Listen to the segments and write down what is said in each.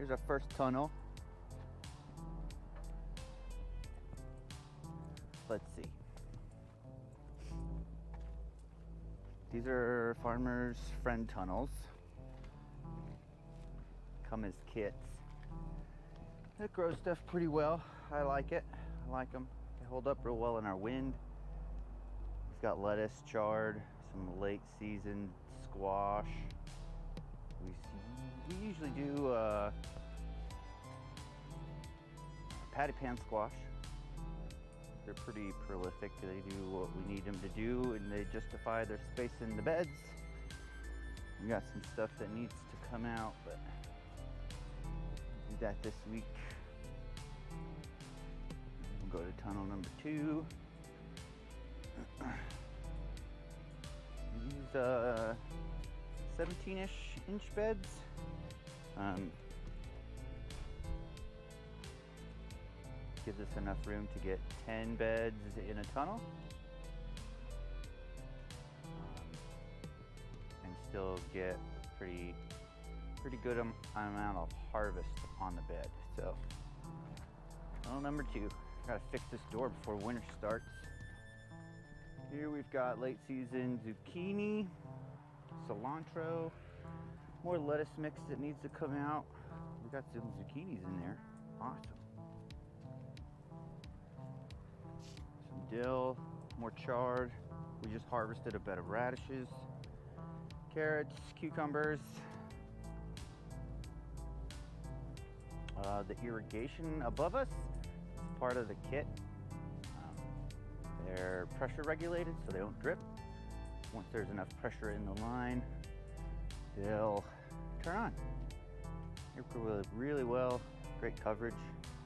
Here's our first tunnel. Let's see. These are Farmer's Friend tunnels. Come as kits. It grows stuff pretty well. I like it. I like them. They hold up real well in our wind. It's got lettuce, chard, some late season squash. We usually do patty pan squash. They're pretty prolific. They do what we need them to do, and they justify their space in the beds. We got some stuff that needs to come out, but do that this week. We'll go to tunnel number 2. These 17-ish inch beds. Gives us enough room to get 10 beds in a tunnel, and still get a pretty good amount of harvest on the bed. So, tunnel number 2. Gotta fix this door before winter starts. Here we've got late season zucchini, cilantro, more lettuce mix that needs to come out. We got some zucchinis in there. Awesome. Some dill, more chard. We just harvested a bed of radishes, carrots, cucumbers. The irrigation above us is part of the kit. They're pressure regulated so they don't drip. Once there's enough pressure in the line, they'll turn on. They grow really well, great coverage,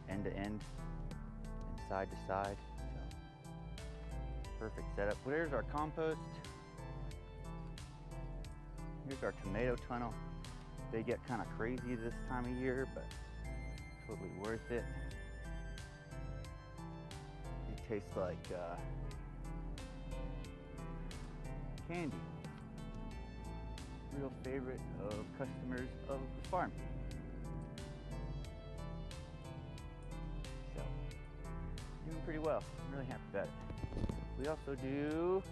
end to end and side to side. So, perfect setup. There's our compost. Here's our tomato tunnel. They get kind of crazy this time of year, but totally worth it. It tastes like candy. Real favorite of customers of the farm. So, doing pretty well. I'm really happy about it. We also do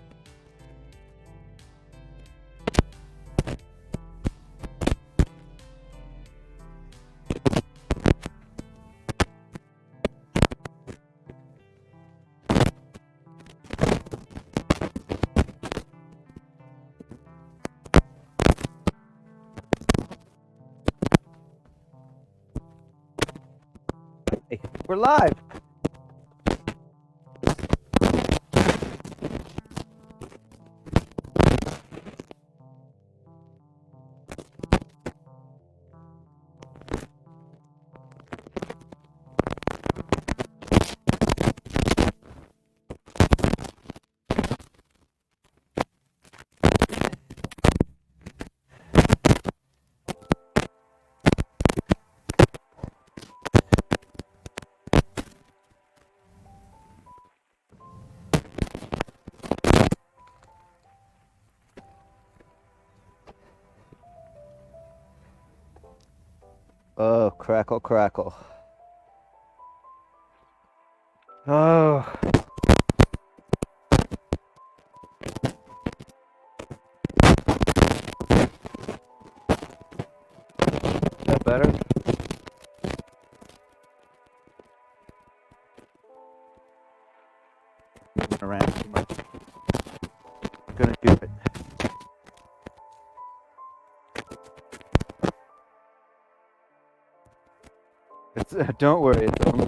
we're live. Oh, crackle, crackle. Oh. Is that better? Around too much. I'm gonna do it. Don't worry, it's only.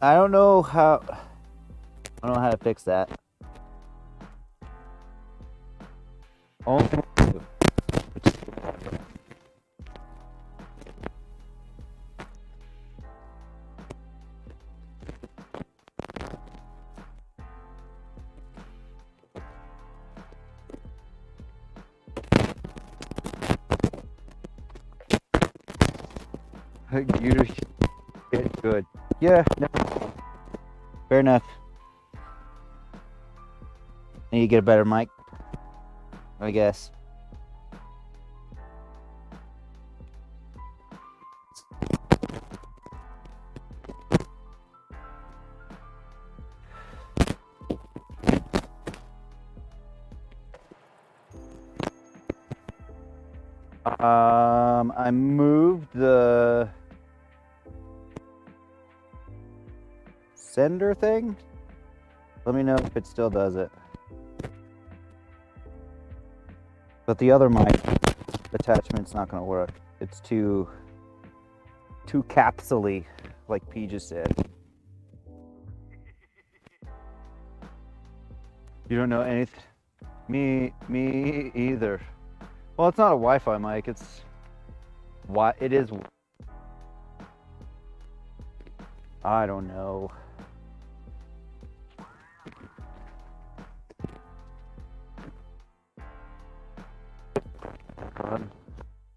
I don't know how to fix that. Only you get good. Yeah, no. Fair enough. And you get a better mic, I guess. I moved the sender thing. Let me know if it still does it. But the other mic attachment's not gonna work. It's too capsule-y, like P just said. You don't know anything? Me either. Well, it's not a Wi-Fi mic. It's why it is. I don't know.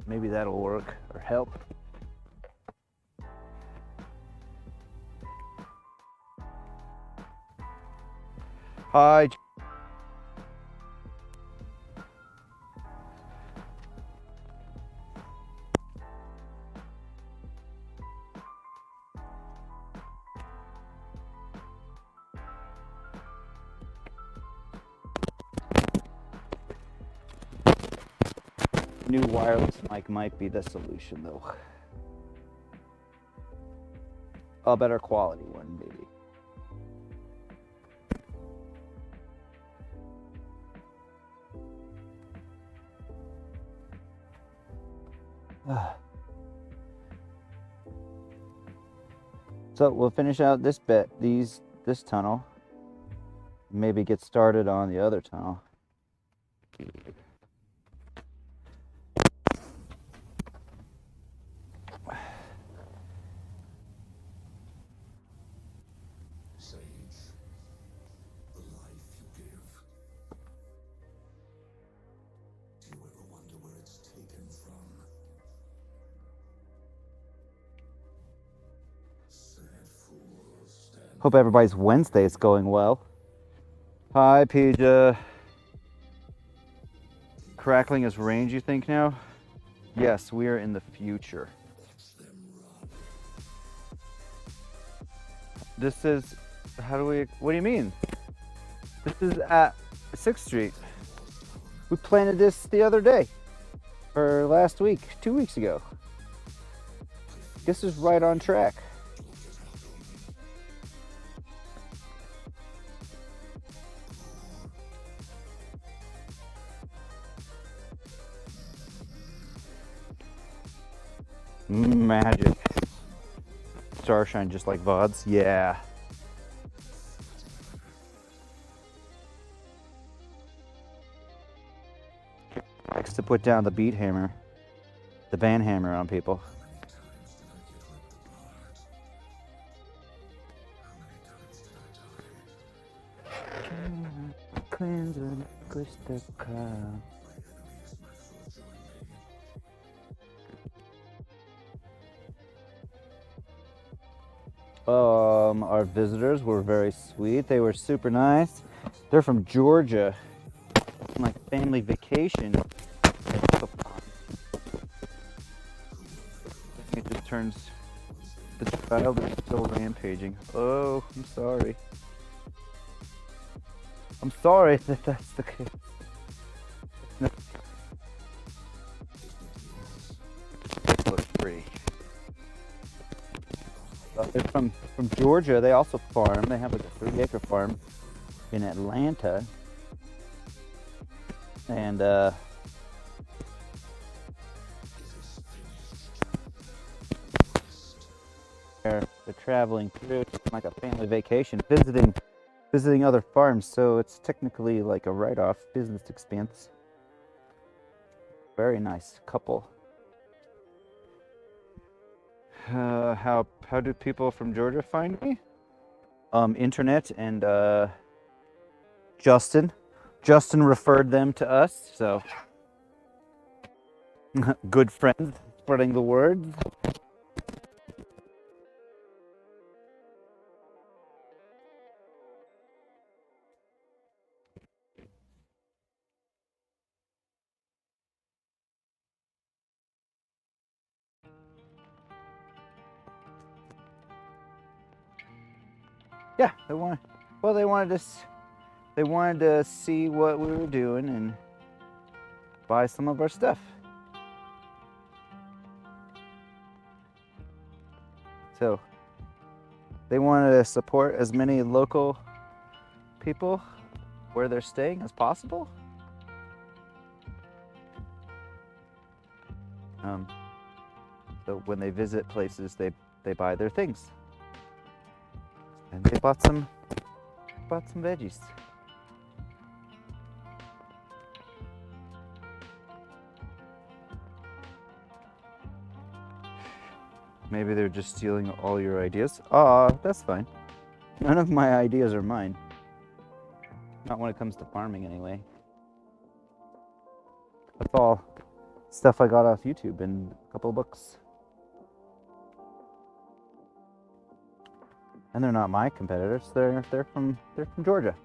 Maybe that'll work or help. Hi. New wireless mic might be the solution, though. A better quality one, maybe. So we'll finish out this this tunnel. Maybe get started on the other tunnel. Hope everybody's Wednesday is going well. Hi, Pija. Crackling is range, you think now? Yes, we are in the future. This is, what do you mean? This is at 6th Street. We planted this the other day, or last week, 2 weeks ago. This is right on track. Magic. Starshine just like VODs? Yeah. Likes to put down the beat hammer, the band hammer on people. Our visitors were very sweet. They were super nice. They're from Georgia. Like family vacation. It just turns. The child is still rampaging. Oh, I'm sorry. I'm sorry that that's the case. No. It looks pretty. They're from Georgia. They also farm. They have like a 3-acre farm in Atlanta. And they're traveling through. It's like a family vacation, visiting other farms. So it's technically like a write-off business expense. Very nice couple. How do people from Georgia find me? Internet and Justin. Justin referred them to us, so good friends spreading the word. Yeah, they wanted to see what we were doing and buy some of our stuff. So they want to support as many local people where they're staying as possible. So when they visit places, they buy their things. And they bought some veggies. Maybe they're just stealing all your ideas. That's fine. None of my ideas are mine. Not when it comes to farming, anyway. That's all stuff I got off YouTube and a couple of books. And they're not my competitors. They're from Georgia.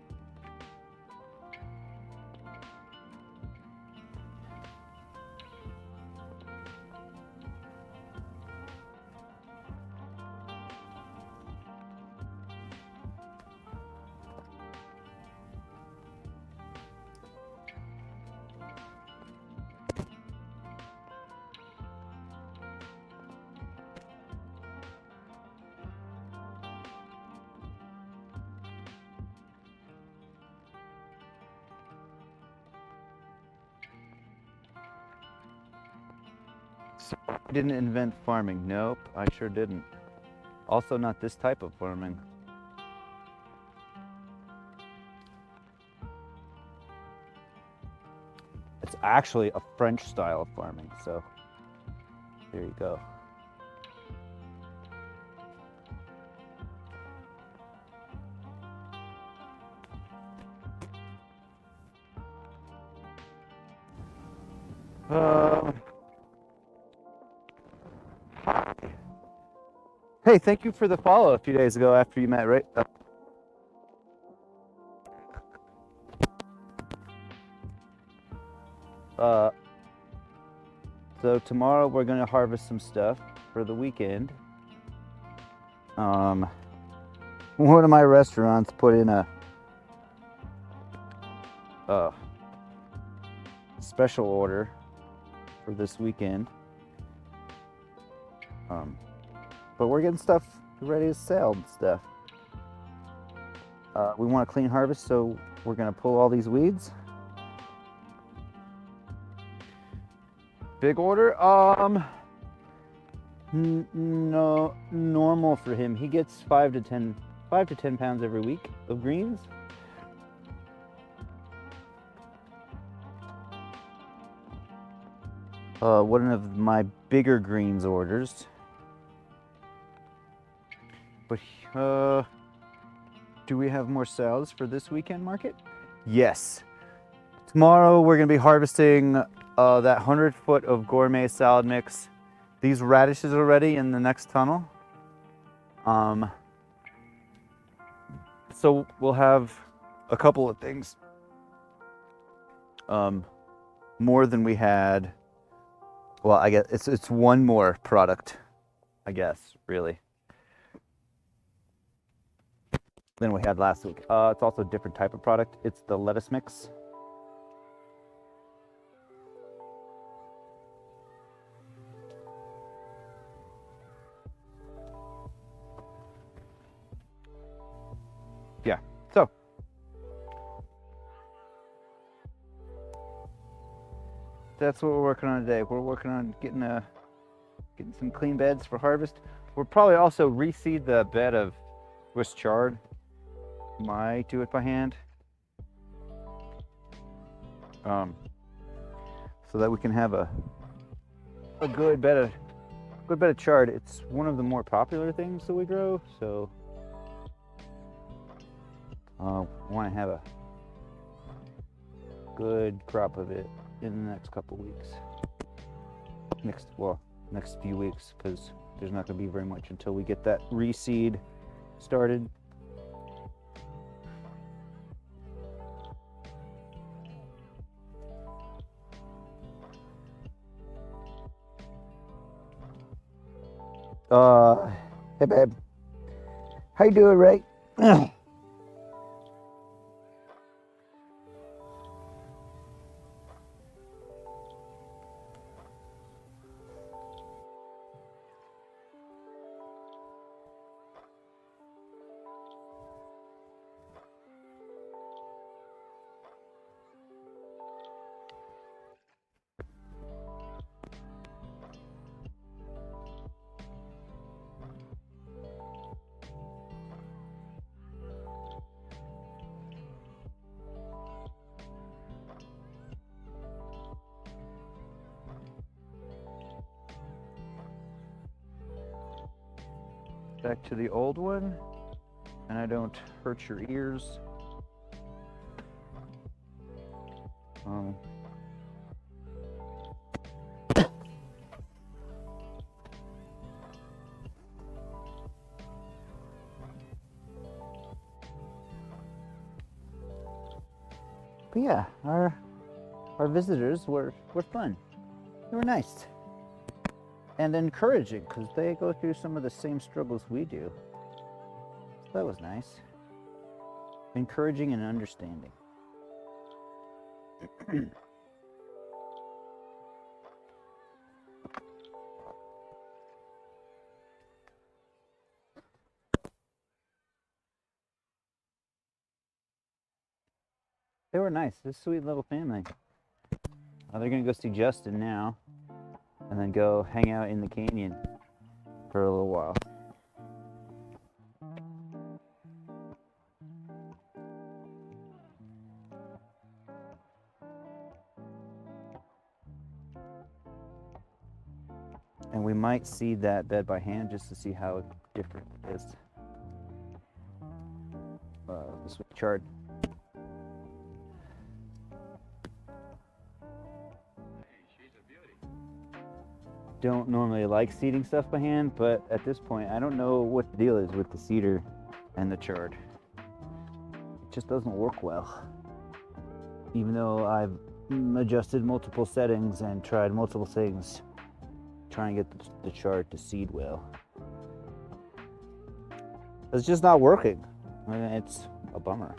So I didn't invent farming. Nope, I sure didn't. Also not this type of farming. It's actually a French style of farming, so there you go. Hey, thank you for the follow a few days ago after you met, right? So tomorrow we're gonna harvest some stuff for the weekend. One of my restaurants put in a special order for this weekend. But we're getting stuff ready to sell and stuff. We want a clean harvest, so we're gonna pull all these weeds. Big order? No, normal for him. He gets 5 to 10 pounds every week of greens. One of my bigger greens orders. But do we have more sales for this weekend market? Yes. Tomorrow we're gonna be harvesting that 100 foot of gourmet salad mix. These radishes are ready in the next tunnel. So we'll have a couple of things. More than we had. Well, I guess it's one more product, I guess, really, than we had last week. It's also a different type of product. It's the lettuce mix. Yeah, so that's what we're working on today. We're working on getting some clean beds for harvest. We'll probably also reseed the bed of Swiss chard. Might do it by hand, so that we can have a good bed of chard. It's one of the more popular things that we grow, so we want to have a good crop of it in the next couple weeks. Next few weeks, because there's not going to be very much until we get that reseed started. Hey babe, how you doing, Ray? back to the old one, and I don't hurt your ears. But yeah, our visitors were fun. They were nice and encouraging because they go through some of the same struggles we do. So that was nice. Encouraging and understanding. They were nice. This sweet little family. They're gonna go see Justin now, and then go hang out in the canyon for a little while. And we might seed that bed by hand just to see how different it is. This was chard. Don't normally like seeding stuff by hand, but at this point, I don't know what the deal is with the cedar and the chard. It just doesn't work well. Even though I've adjusted multiple settings and tried multiple things, trying to get the chard to seed well. It's just not working. I mean, it's a bummer.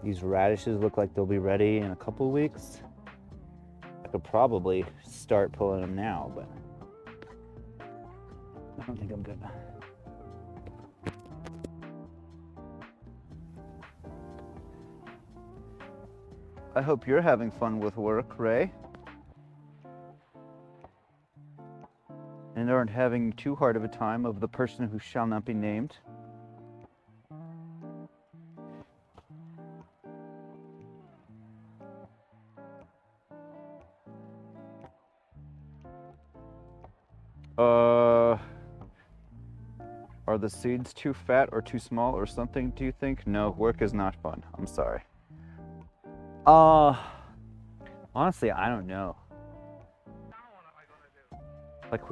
These radishes look like they'll be ready in a couple of weeks. I could probably start pulling them now, but I don't think I'm good. I hope you're having fun with work, Ray, and aren't having too hard of a time of the person who shall not be named. Are the seeds too fat or too small or something, do you think? No, work is not fun. I'm sorry. Honestly, I don't know. Like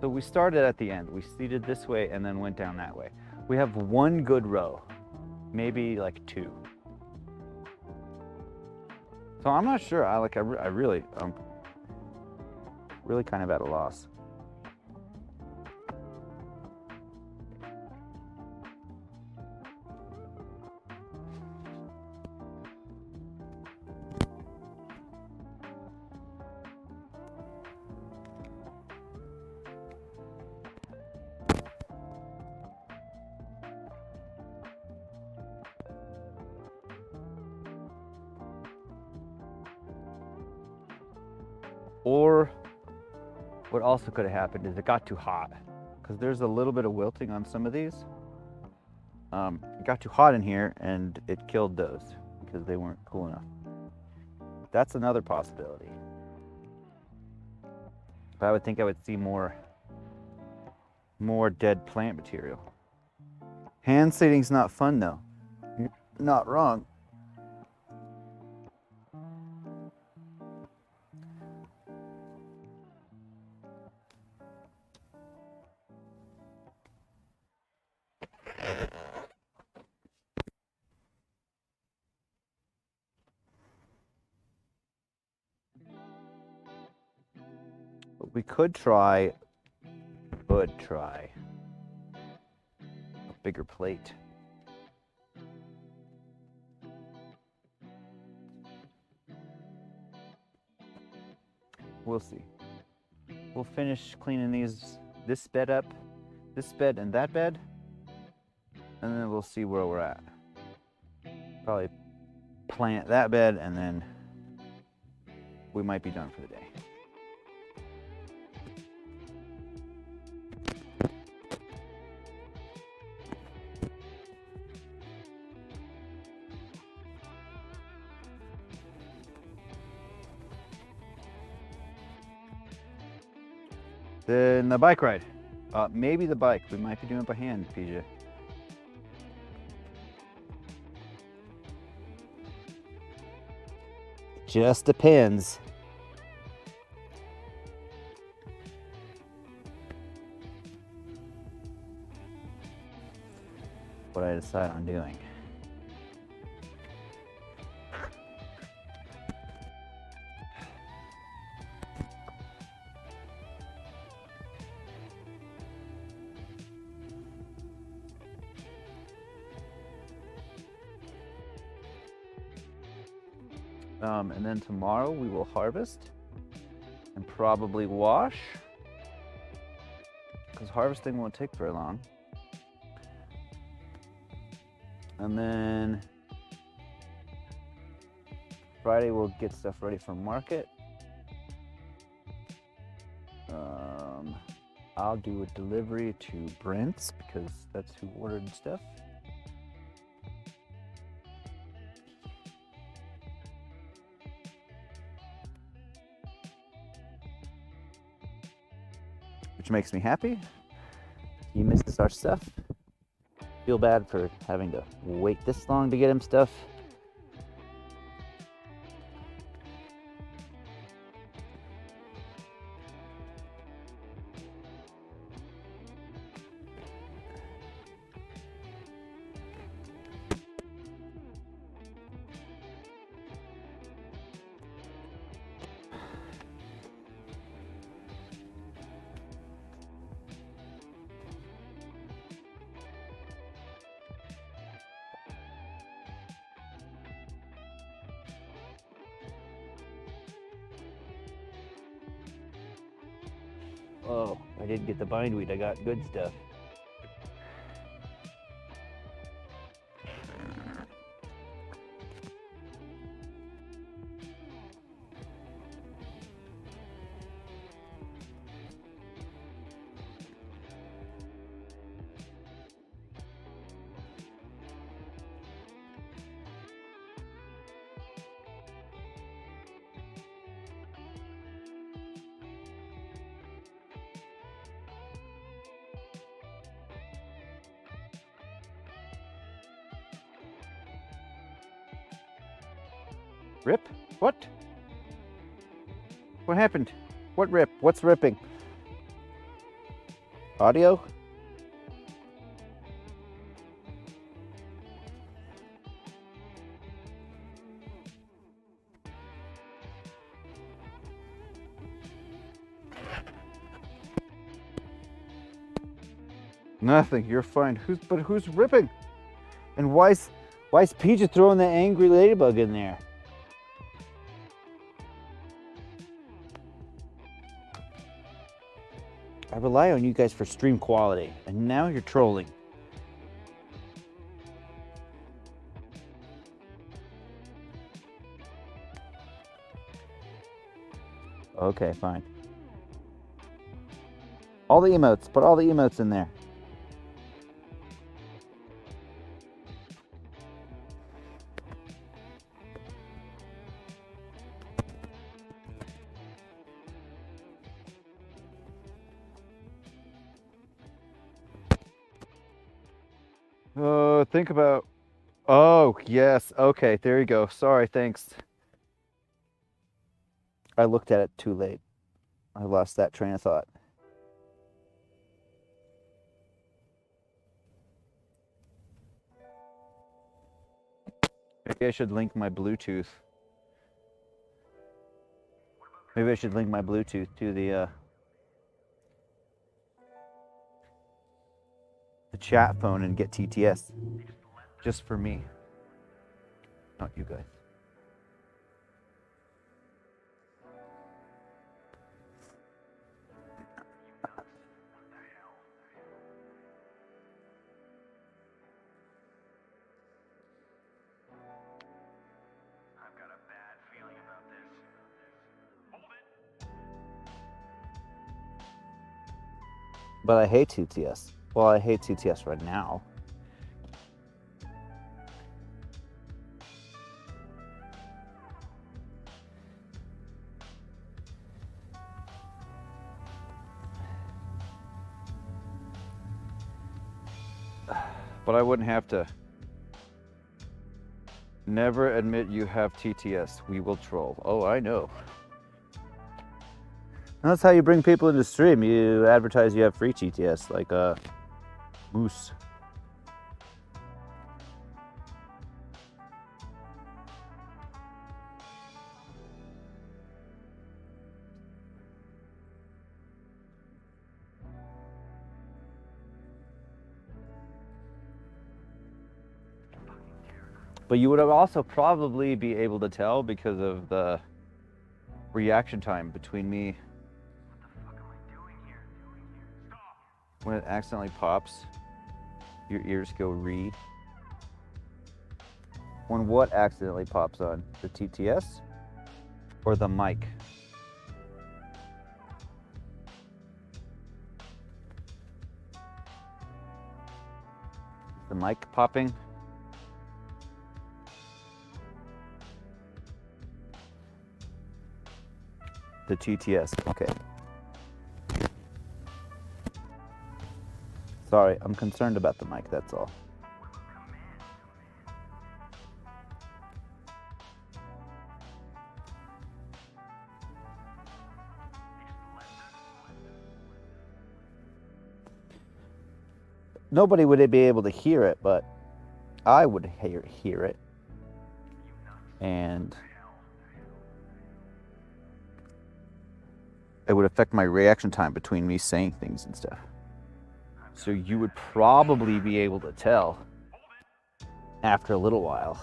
so we started at the end. We seeded this way and then went down that way. We have one good row, maybe like two. So I'm not sure. I'm really kind of at a loss. Or what also could have happened is it got too hot, because there's a little bit of wilting on some of these. It got too hot in here and it killed those because they weren't cool enough. That's another possibility. But I would think I would see more dead plant material. Hand seeding's not fun though. You're not wrong. But we could try a bigger plate. We'll see. We'll finish cleaning this bed up, this bed and that bed, and then we'll see where we're at. Probably plant that bed and then we might be done for the day. Then the bike ride. Maybe the bike. We might be doing it by hand, PJ. Just depends. What I decide on doing. And then tomorrow we will harvest and probably wash, because harvesting won't take very long. And then Friday we'll get stuff ready for market. I'll do a delivery to Brent's because that's who ordered stuff. Which makes me happy. He misses our stuff. Feel bad for having to wait this long to get him stuff. Oh, I didn't get the bindweed. I got good stuff. Rip? What? What happened? What rip? What's ripping? Audio? Nothing. You're fine. Who's ripping? And why's PJ throwing that angry ladybug in there? I rely on you guys for stream quality, and now you're trolling. Okay, fine. All the emotes, put all the emotes in there. Think about, oh, yes, okay, there you go. Sorry, thanks. I looked at it too late. I lost that train of thought. Maybe I should link my Bluetooth. Maybe I should link my Bluetooth to the chat phone and get TTS. Just for me. Not you guys. But I hate TTS. Well, I hate TTS right now. but I wouldn't have to. Never admit you have TTS. We will troll. Oh, I know. That's how you bring people into stream. You advertise you have free TTS, like Moose. But you would have also probably be able to tell because of the reaction time between me. What the fuck am I doing here? Stop. When it accidentally pops, your ears go re. When what accidentally pops on? The TTS or the mic? The mic popping? The TTS, okay. Sorry, I'm concerned about the mic, that's all. Nobody would be able to hear it, but I would hear it. And it would affect my reaction time between me saying things and stuff. So you would probably be able to tell after a little while.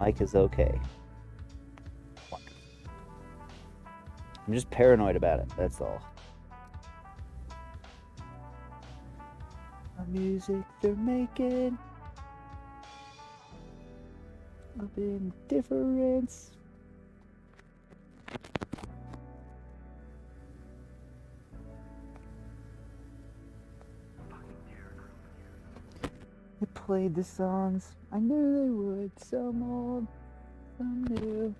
Mike is okay. I'm just paranoid about it, that's all. The music they're making of indifference. They played the songs. I knew they would. Some old, some new.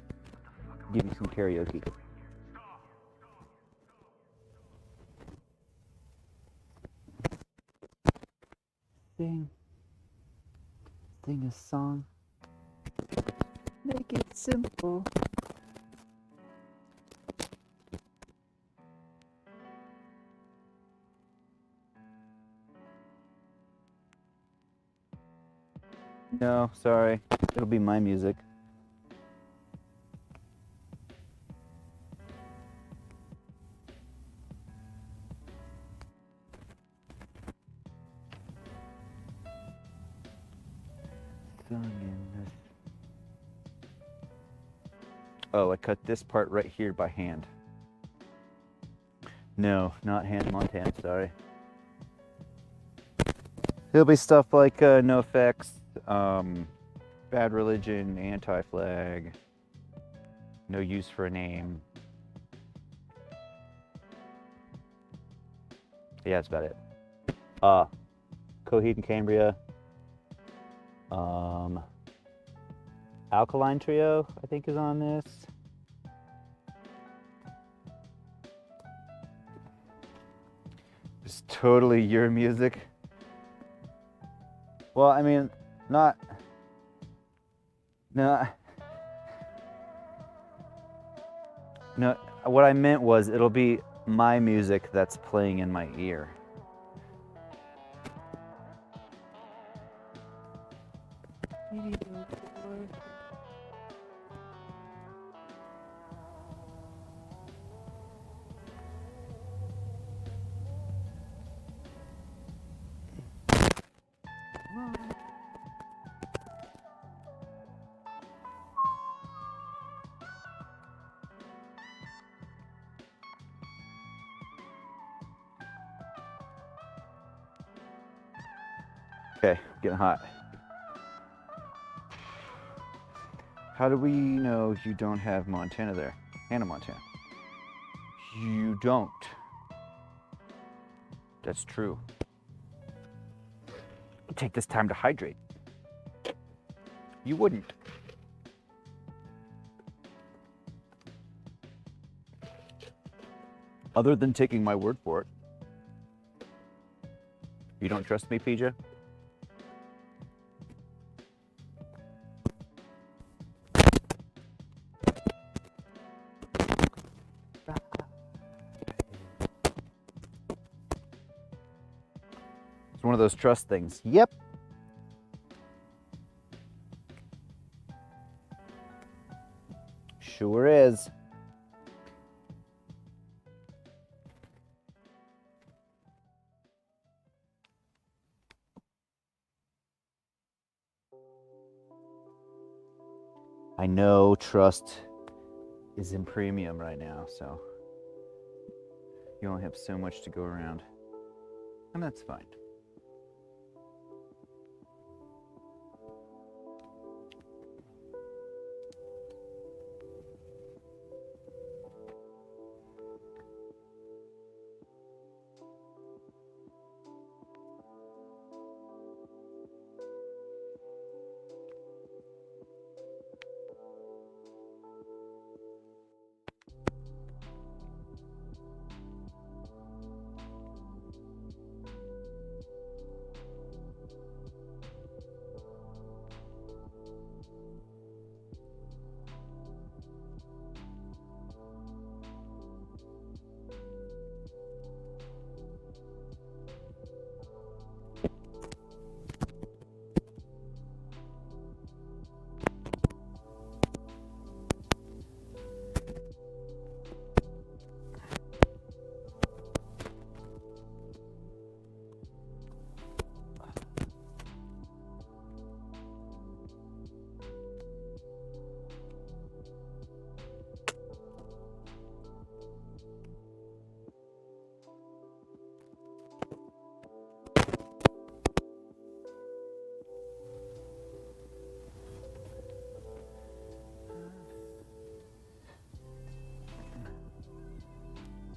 Give me some karaoke. Sing a song. Make it simple. No, sorry. It'll be my music. Oh, I cut this part right here by hand. No, not Hannah Montana, sorry. It'll be stuff like NoFX, Bad Religion, Anti-Flag, No Use for a Name. Yeah, that's about it. Coheed and Cambria. Alkaline Trio, I think, is on this. It's totally your music. Well, I mean, no. What I meant was it'll be my music that's playing in my ear. Okay, getting hot. How do we know you don't have Montana there? Hannah Montana. You don't. That's true. Take this time to hydrate. You wouldn't. Other than taking my word for it. You don't trust me, PJ? It's one of those trust things. Yep. Sure is. I know trust is in premium right now, so you only have so much to go around, and that's fine.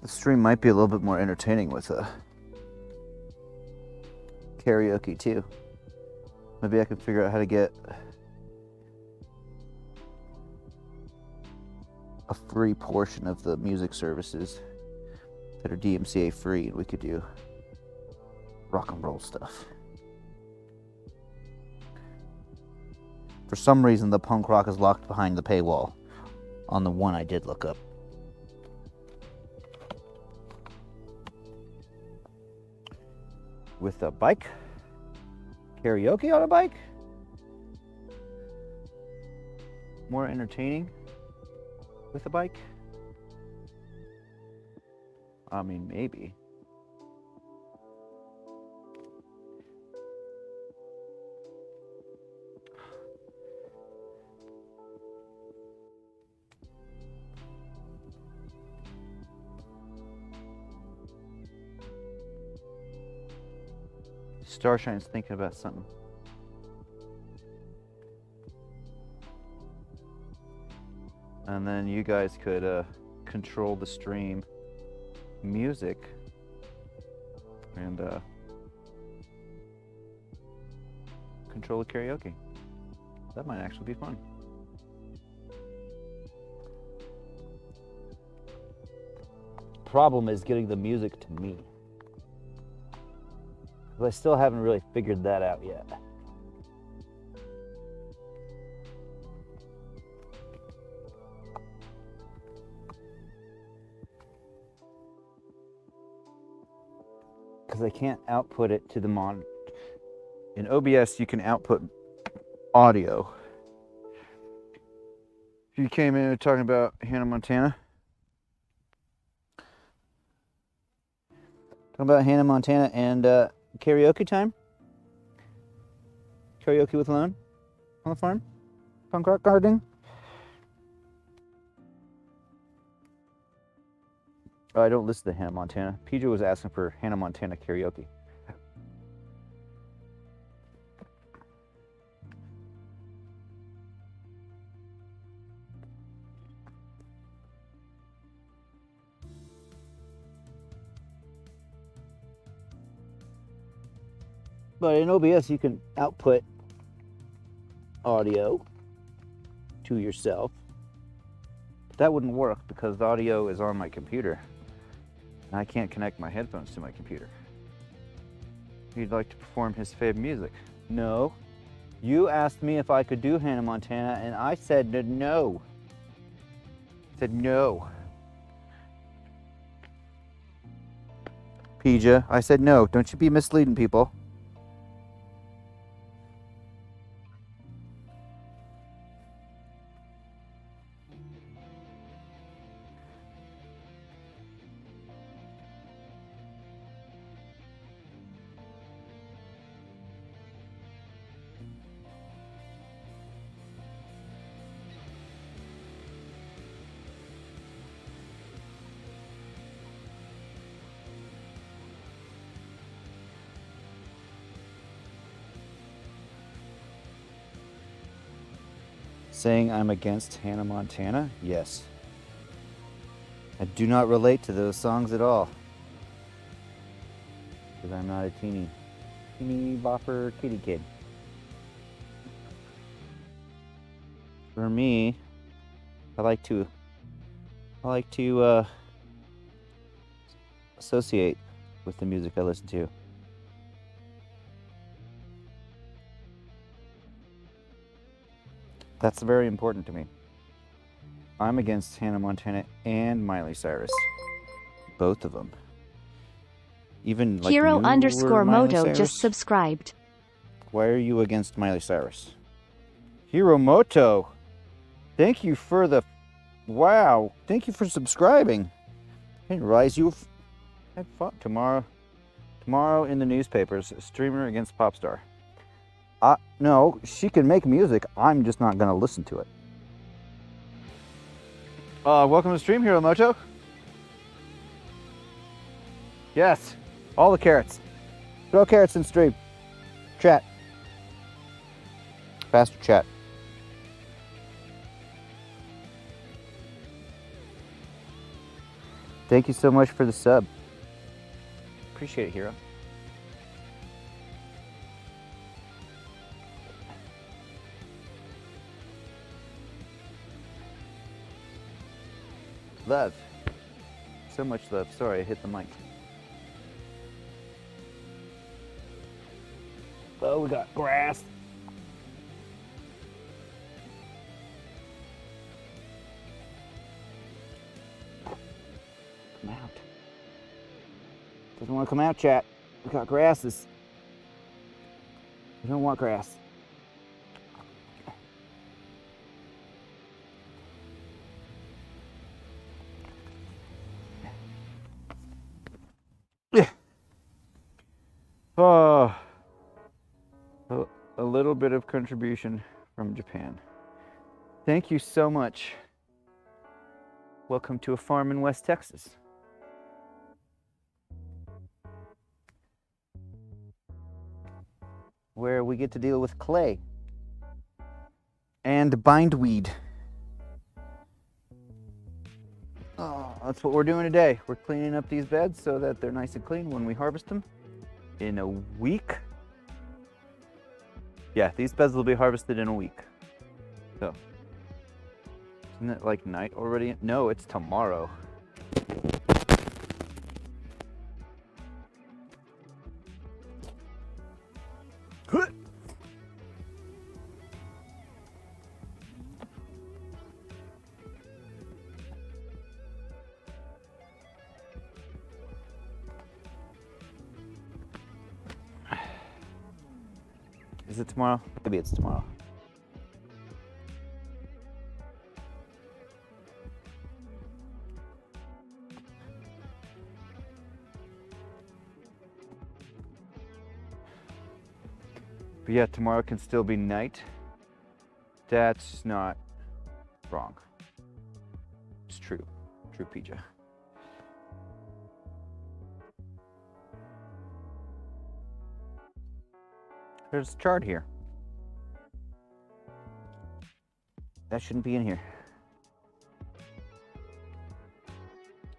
The stream might be a little bit more entertaining with karaoke too. Maybe I can figure out how to get a free portion of the music services that are DMCA free, and we could do rock and roll stuff. For some reason, the punk rock is locked behind the paywall on the one I did look up. With a bike? Karaoke on a bike? More entertaining with a bike? I mean, maybe. Starshine's thinking about something. And then you guys could control the stream music and control the karaoke. That might actually be fun. Problem is getting the music to me. But I still haven't really figured that out yet. Because I can't output it to the monitor. In OBS, you can output audio. If you came in talking about Hannah Montana. Talking about Hannah Montana and karaoke time? Karaoke with Lone on the farm? Punk rock gardening? Oh, I don't listen to Hannah Montana. PJ was asking for Hannah Montana karaoke. But in OBS, you can output audio to yourself. But that wouldn't work because the audio is on my computer. And I can't connect my headphones to my computer. He'd like to perform his favorite music. No. You asked me if I could do Hannah Montana, and I said no. I said no. Peja, I said no. Don't you be misleading people. Saying I'm against Hannah Montana? Yes. I do not relate to those songs at all. Because I'm not a teeny bopper kitty kid. For me, I like to associate with the music I listen to. That's very important to me. I'm against Hannah Montana and Miley Cyrus. Both of them. Even like Hero_Moto just subscribed. Why are you against Miley Cyrus? Hiromoto, thank you for the... Wow, thank you for subscribing. I didn't realize you had fought tomorrow in the newspapers, streamer against pop star. No, she can make music. I'm just not going to listen to it. Welcome to the stream, Hiromoto. Yes, all the carrots. Throw carrots in stream. Chat. Faster chat. Thank you so much for the sub. Appreciate it, Hero. Love. So much love. Sorry, I hit the mic. Oh, we got grass. Come out. Doesn't want to come out, chat. We got grasses. We don't want grass. Oh, a little bit of contribution from Japan. Thank you so much. Welcome to a farm in West Texas. Where we get to deal with clay and bindweed. Oh, that's what we're doing today. We're cleaning up these beds so that they're nice and clean when we harvest them. In a week? Yeah, these beds will be harvested in a week. So, isn't it like night already? No, it's tomorrow. Is it tomorrow? Maybe it's tomorrow. But yeah, tomorrow can still be night. That's not wrong. It's true. True, Peja. There's a chart here. That shouldn't be in here.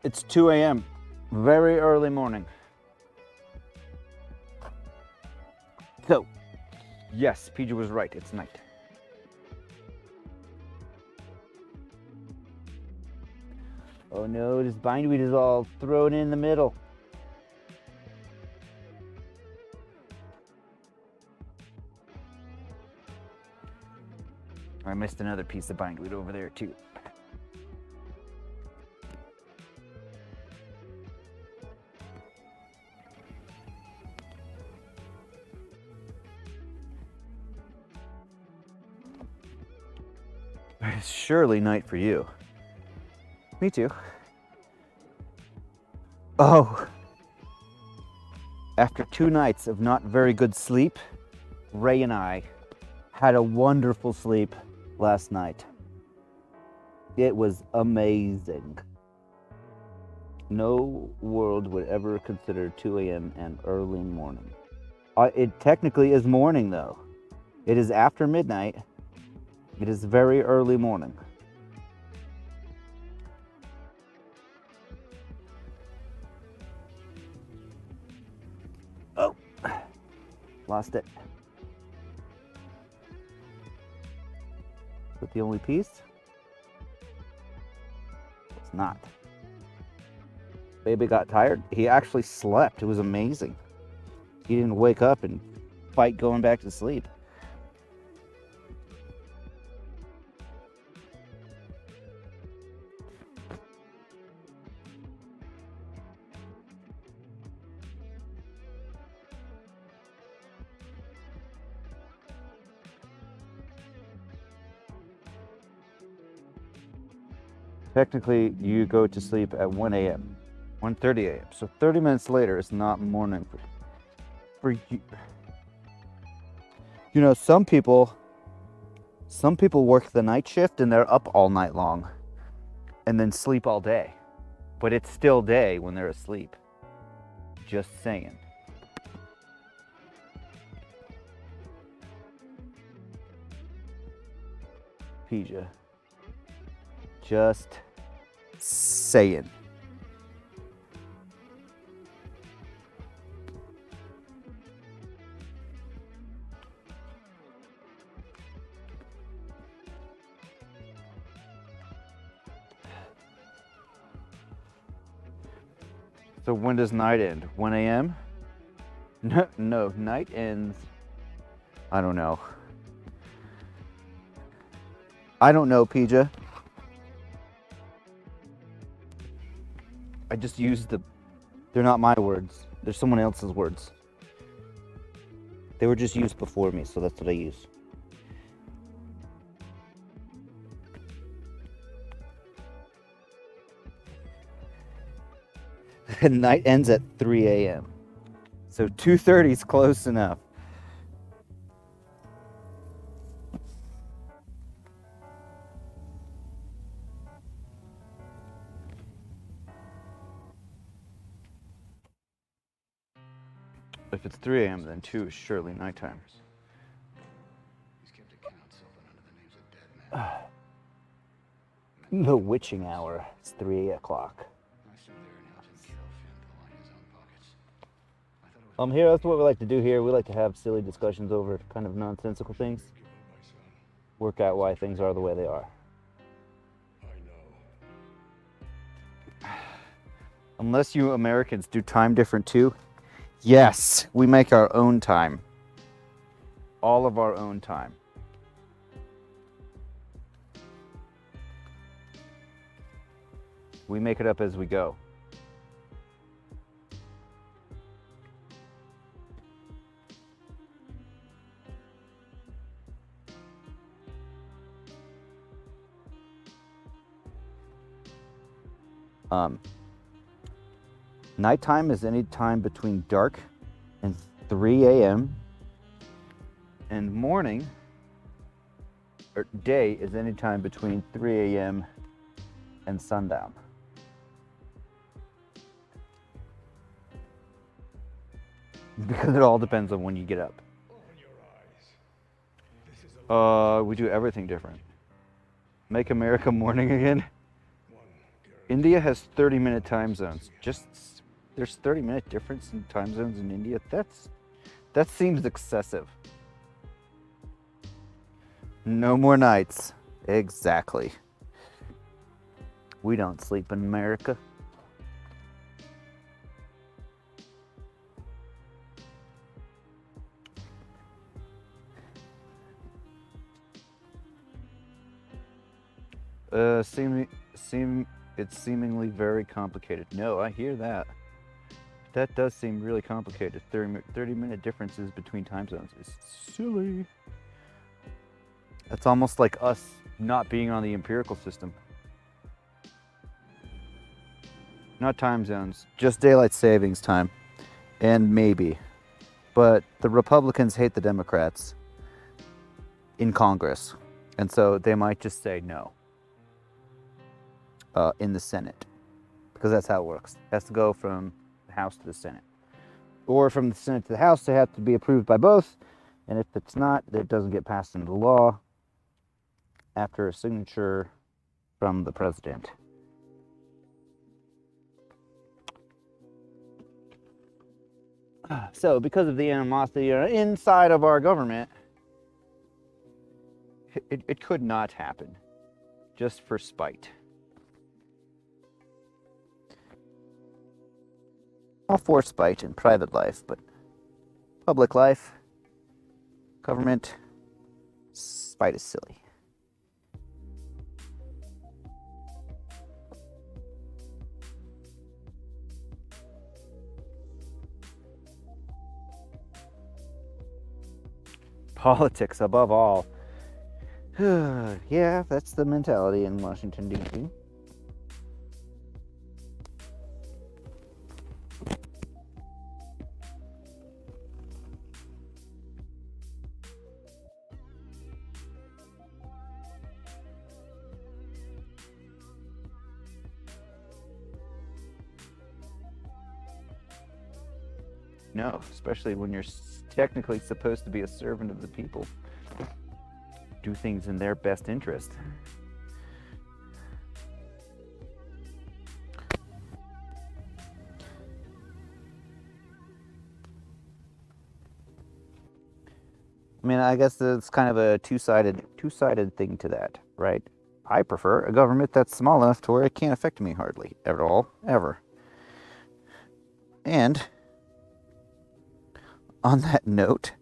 It's 2 a.m. Very early morning. So, yes, PJ was right. It's night. Oh no, this bindweed is all thrown in the middle. I missed another piece of bindweed over there too. It's surely night for you. Me too. Oh. After 2 nights of not very good sleep, Ray and I had a wonderful sleep last night. It was amazing. No world would ever consider 2 a.m. an early morning. It technically is morning though. It is after midnight. It is very early morning. Oh, lost it. Is it the only piece? It's not. Baby got tired. He actually slept. It was amazing. He didn't wake up and fight going back to sleep. Technically, you go to sleep at 1 a.m., 1:30 a.m. So 30 minutes later, it's not morning for you. You know, some people work the night shift and they're up all night long and then sleep all day. But it's still day when they're asleep. Just saying. PJ. Just saying. So when does night end? 1 a.m.? No, night ends, I don't know. I don't know, PJ. I just used they're not my words. They're someone else's words. They were just used before me, so that's what I use. The night ends at 3 a.m. So 2:30 is close enough. If it's 3 a.m., then 2 is surely nighttime. The witching hour is 3 o'clock. Here, that's what we like to do here. We like to have silly discussions over kind of nonsensical things. Work out why things are the way they are. Unless you Americans do time different too. Yes, we make our own time. All of our own time. We make it up as we go. Nighttime is any time between dark and 3 a.m. and morning or day is any time between 3 a.m. and sundown. Because it all depends on when you get up. We do everything different. Make America morning again. India has 30-minute time zones. There's 30-minute difference in time zones in India. That's That seems excessive. No more nights. Exactly. We don't sleep in America. It's seemingly very complicated. No, I hear that. That does seem really complicated. 30-minute differences between time zones is silly. That's almost like us not being on the empirical system. Not time zones, just daylight savings time. And maybe. But the Republicans hate the Democrats in Congress. And so they might just say no in the Senate. Because that's how it works. It has to go from the House to the Senate. Or from the Senate to the House, they have to be approved by both. And if it's not, it doesn't get passed into law after a signature from the president. So, because of the animosity inside of our government, it could not happen. Just for spite. All for spite in private life, but public life, government, spite is silly. Politics above all. Yeah, that's the mentality in Washington, D.C. No, especially when you're technically supposed to be a servant of the people. Do things in their best interest. I mean, I guess it's kind of a two-sided thing to that, right? I prefer a government that's small enough to where it can't affect me hardly at all, ever. And on that note,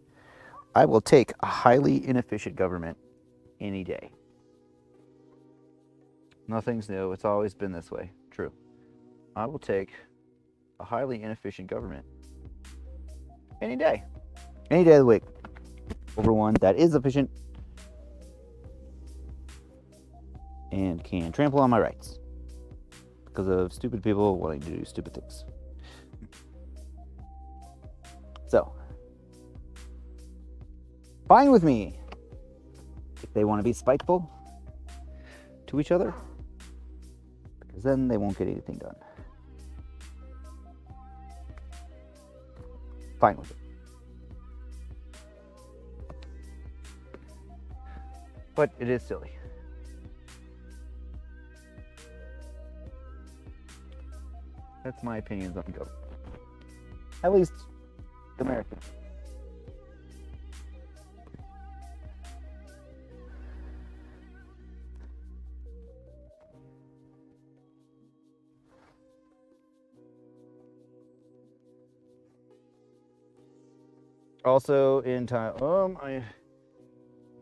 I will take a highly inefficient government any day. Nothing's new. It's always been this way. True. I will take a highly inefficient government any day. Any day of the week. Over one that is efficient and can trample on my rights because of stupid people wanting to do stupid things. So, fine with me if they want to be spiteful to each other, because then they won't get anything done. Fine with it. But it is silly. That's my opinions on government. At least American. Also in time,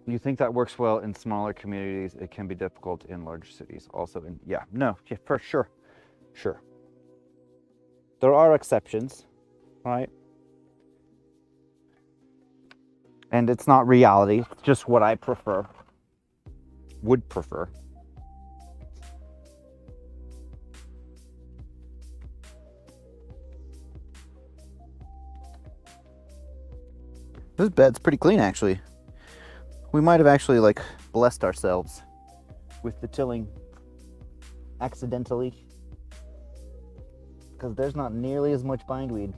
you think that works well in smaller communities. It can be difficult in larger cities. Also for sure. Sure. There are exceptions, right? And it's not reality. It's just what I prefer. Would prefer. This bed's pretty clean, actually. We might have actually, blessed ourselves with the tilling accidentally. Because there's not nearly as much bindweed.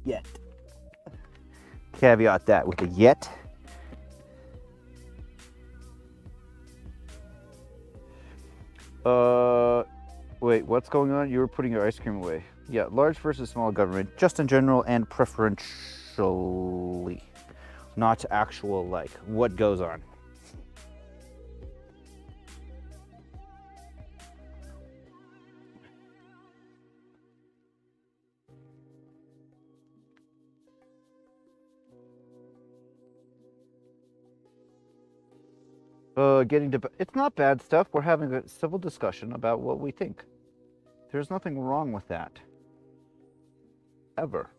Yet. Caveat that with a yet. Wait, what's going on? You were putting your ice cream away. Yeah, large versus small government, just in general and preferentially. Not actual, like, what goes on. It's not bad stuff. We're having a civil discussion about what we think. There's nothing wrong with that. Ever.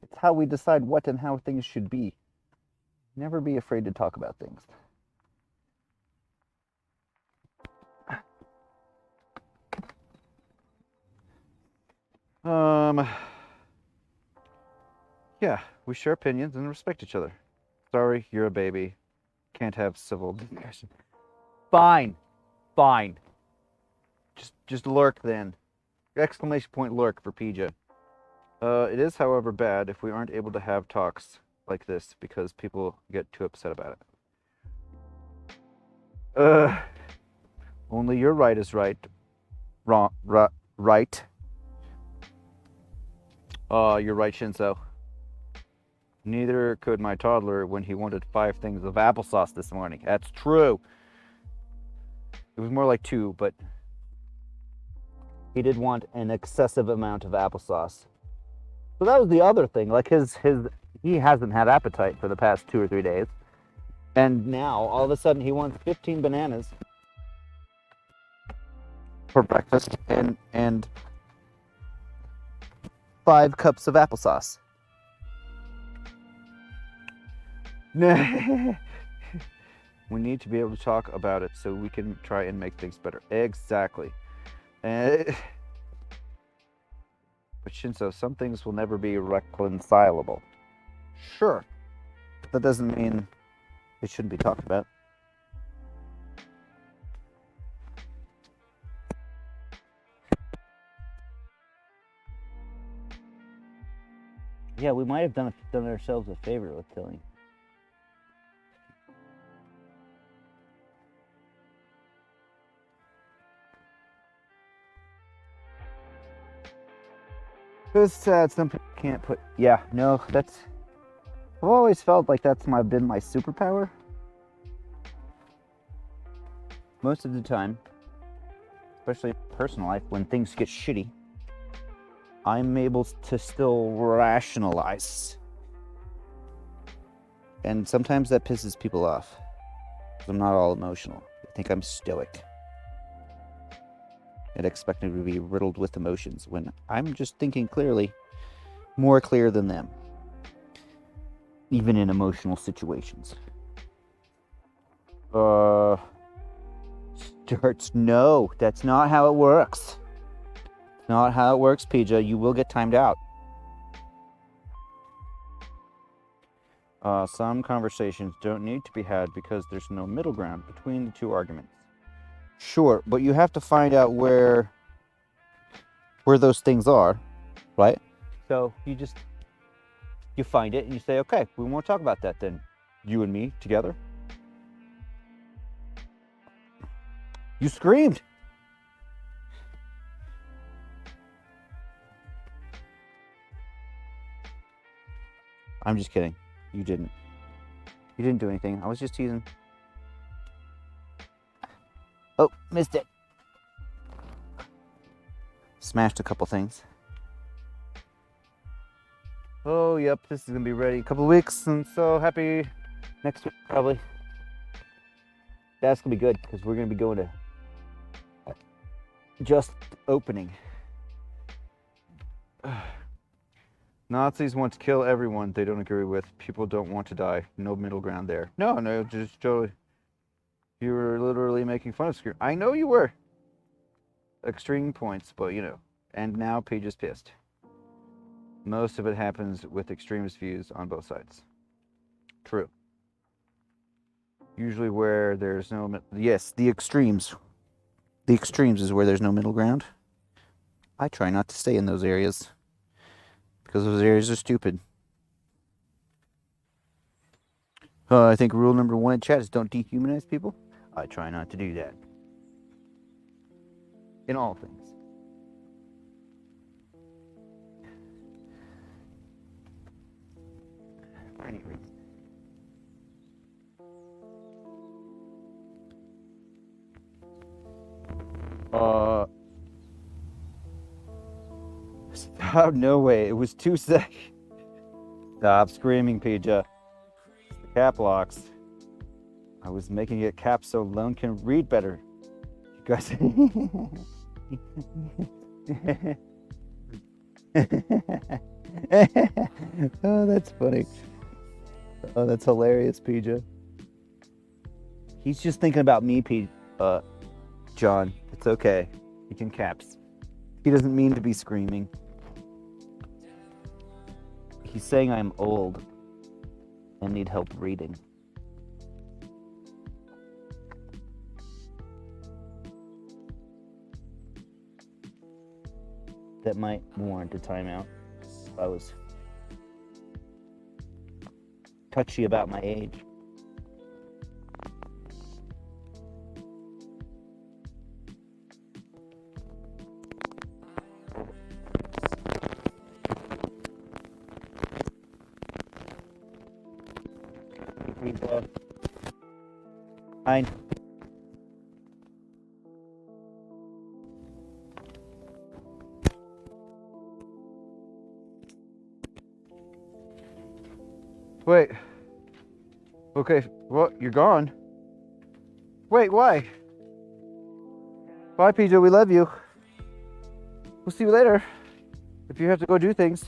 It's how we decide what and how things should be. Never be afraid to talk about things. Yeah, we share opinions and respect each other. Sorry, you're a baby. Can't have civil discussion. Fine. Fine. Just lurk then. Exclamation point lurk for PJ. It is, however, bad if we aren't able to have talks like this because people get too upset about it. Only your right is right. Wrong. Right. You're right, Shinso. Neither could my toddler when he wanted 5 things of applesauce this morning. That's true. It was more like 2, but he did want an excessive amount of applesauce. So that was the other thing. Like he hasn't had appetite for the past 2 or 3 days. And now, all of a sudden, he wants 15 bananas for breakfast and 5 cups of applesauce. We need to be able to talk about it so we can try and make things better. Exactly. But Shinso, some things will never be reconcilable. Sure. That doesn't mean it shouldn't be talked about. Yeah, we might have done ourselves a favor with killing. It's sad some people can't put. Yeah, no, that's. I've always felt like that's been my superpower. Most of the time, especially in personal life, when things get shitty, I'm able to still rationalize. And sometimes that pisses people off. I'm not all emotional. I think I'm stoic. And expecting to be riddled with emotions when I'm just thinking clearly, more clear than them. Even in emotional situations. No, that's not how it works. It's not how it works, PJ. You will get timed out. Some conversations don't need to be had because there's no middle ground between the 2 arguments. Sure, but you have to find out where those things are, right? So you find it and you say, okay, we won't talk about that then. You and me together. You screamed. I'm just kidding. You didn't. You didn't do anything. I was just teasing. Oh, missed it. Smashed a couple things. Oh, yep, this is gonna be ready a couple weeks, and so happy next week, probably. That's gonna be good, because we're gonna be going to just opening. Nazis want to kill everyone they don't agree with. People don't want to die. No middle ground there. No, just totally. You were literally making fun of Scream. I know you were. Extreme points, but you know. And now Paige is pissed. Most of it happens with extremist views on both sides. True. Usually where there's no... Yes, the extremes. The extremes is where there's no middle ground. I try not to stay in those areas. because those areas are stupid. I think rule number 1 in chat is don't dehumanize people. I try not to do that. In all things. For any reason. Stop, no way. It was 2 seconds. Stop screaming, Pija. Cap locks. I was making it cap so Lone can read better. You guys. Oh, that's funny. Oh, that's hilarious, Pija. He's just thinking about me, John. It's okay. He can caps. He doesn't mean to be screaming. He's saying I'm old and need help reading. That might warrant a timeout if I was touchy about my age. Fine. Wait. Okay, well, you're gone. Wait, why? Bye, PJ, we love you. We'll see you later. If you have to go do things.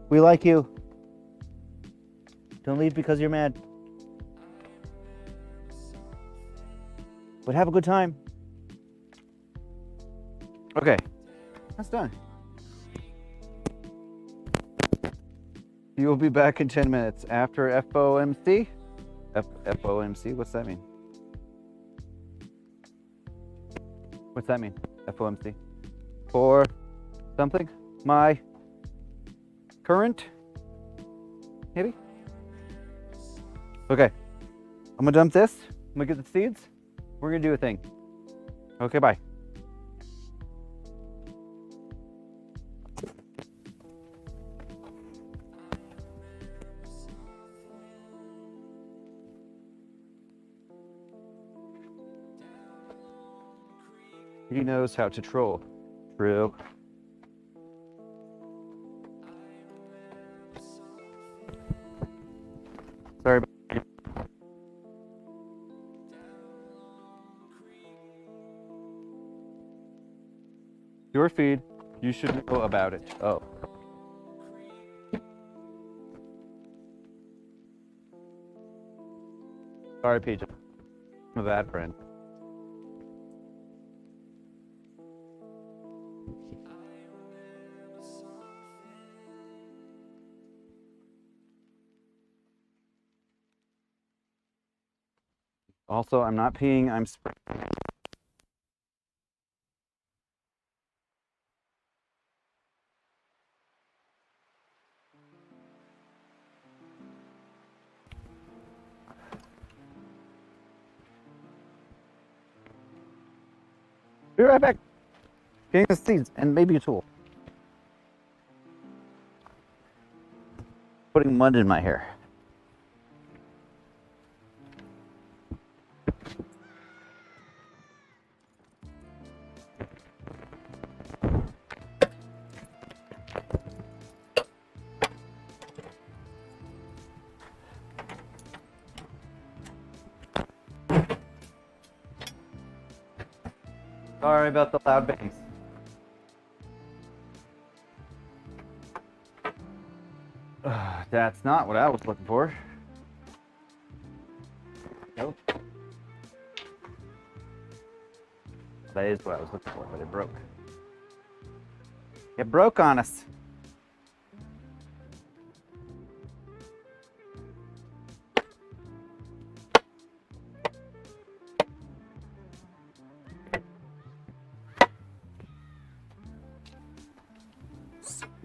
We like you. Don't leave because you're mad. But have a good time. Okay, that's done. You will be back in 10 minutes after FOMC. FOMC, what's that mean? What's that mean? FOMC. For something? My current? Maybe? Okay. I'm gonna dump this. I'm gonna get the seeds. We're gonna do a thing. Okay, bye. He knows how to troll. True. Sorry about your feed. You should know about it. Oh. Sorry, PJ. I'm a bad friend. Also, I'm not peeing, I'm spraying. Be right back. Getting the seeds and maybe a tool. Putting mud in my hair. Sorry about the loud bangs. That's not what I was looking for. Nope. That is what I was looking for, but it broke. It broke on us.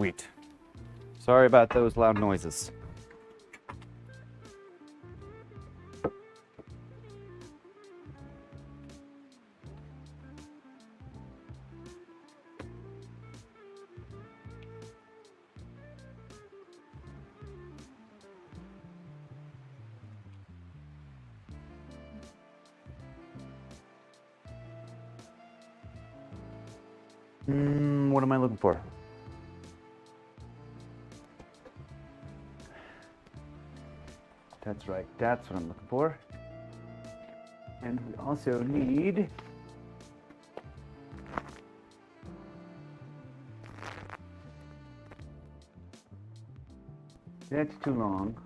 Sweet. Sorry about those loud noises. What am I looking for? That's right, that's what I'm looking for. And we also need that's too long.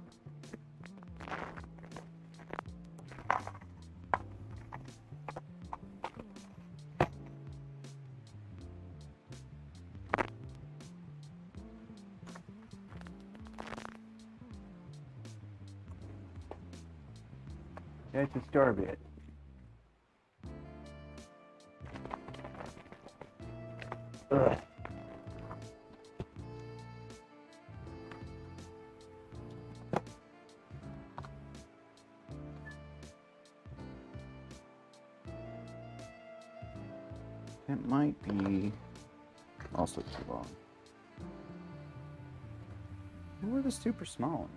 That's a star bit. Ugh. That might be also too long. We're the super small one.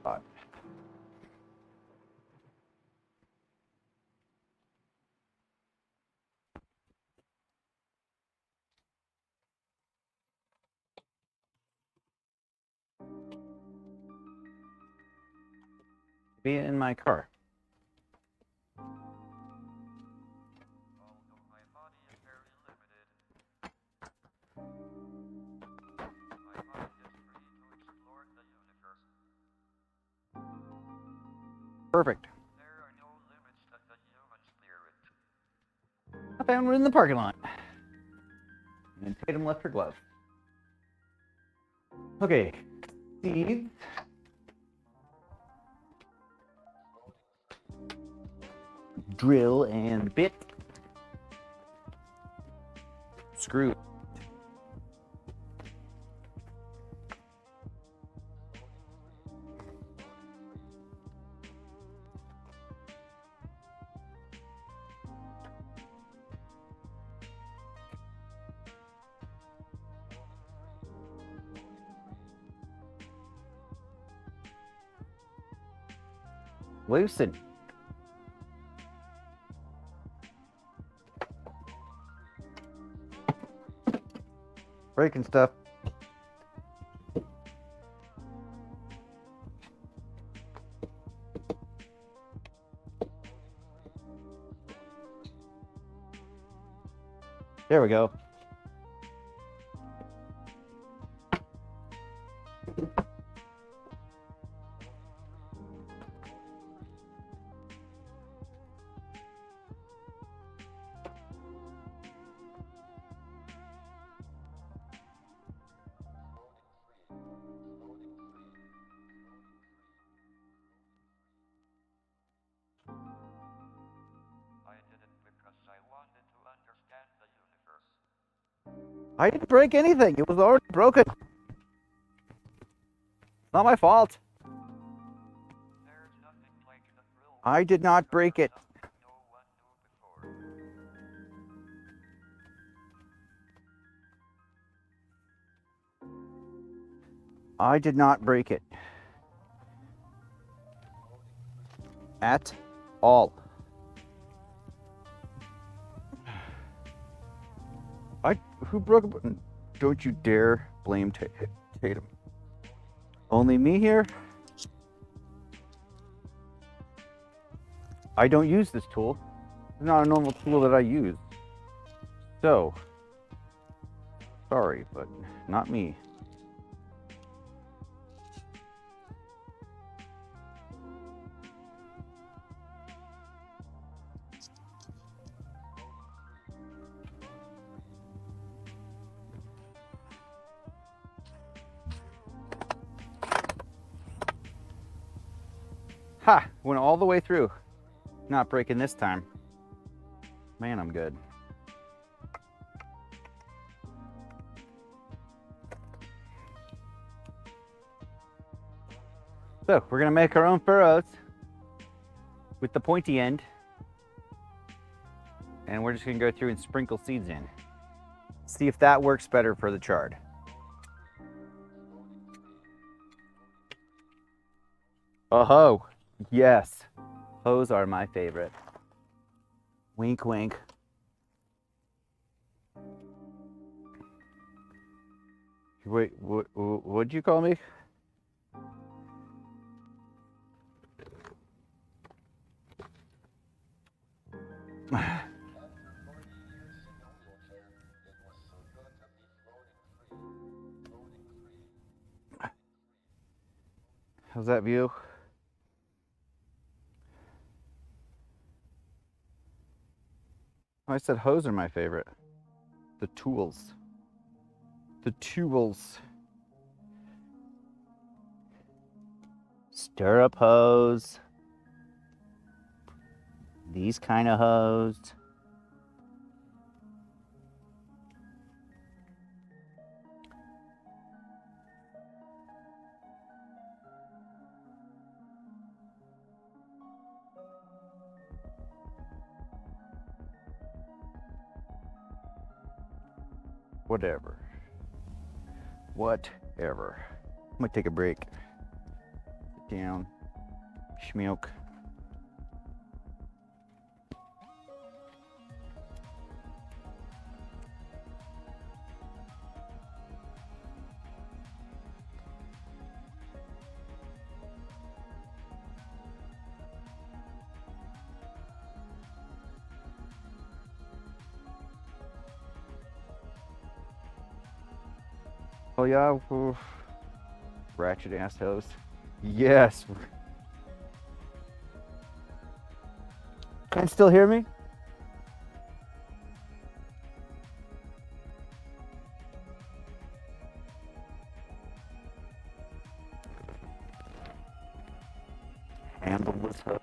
Hot. Be in my car. Perfect. There are no limits that the humans clear it. I found one in the parking lot. And Tatum left her glove. Okay. Seeds. Drill and bit. Screw. Loosen. Breaking stuff. There we go. I did it because I wanted to understand the universe. I didn't break anything. It was already broken. Not my fault. There's nothing like the thrill. I did not break it. Something no one knew before. I did not break it. At all. Who broke it? Don't you dare blame Tatum. Only me here? I don't use this tool. It's not a normal tool that I use. So, sorry, but not me. Ha! Went all the way through. Not breaking this time. Man, I'm good. So we're gonna make our own furrows with the pointy end. And we're just gonna go through and sprinkle seeds in. See if that works better for the chard. Oh, yes. Hoes are my favorite. Wink, wink. Wait, what'd you call me? How's that view? I said hoes are my favorite. The tools. The tools. Stirrup hose. These kind of hose. Whatever. Whatever. I'm gonna take a break. Sit down. Schmilk. Oh yeah, ratchet ass hose. Yes. Can you still hear me? Handleless hose.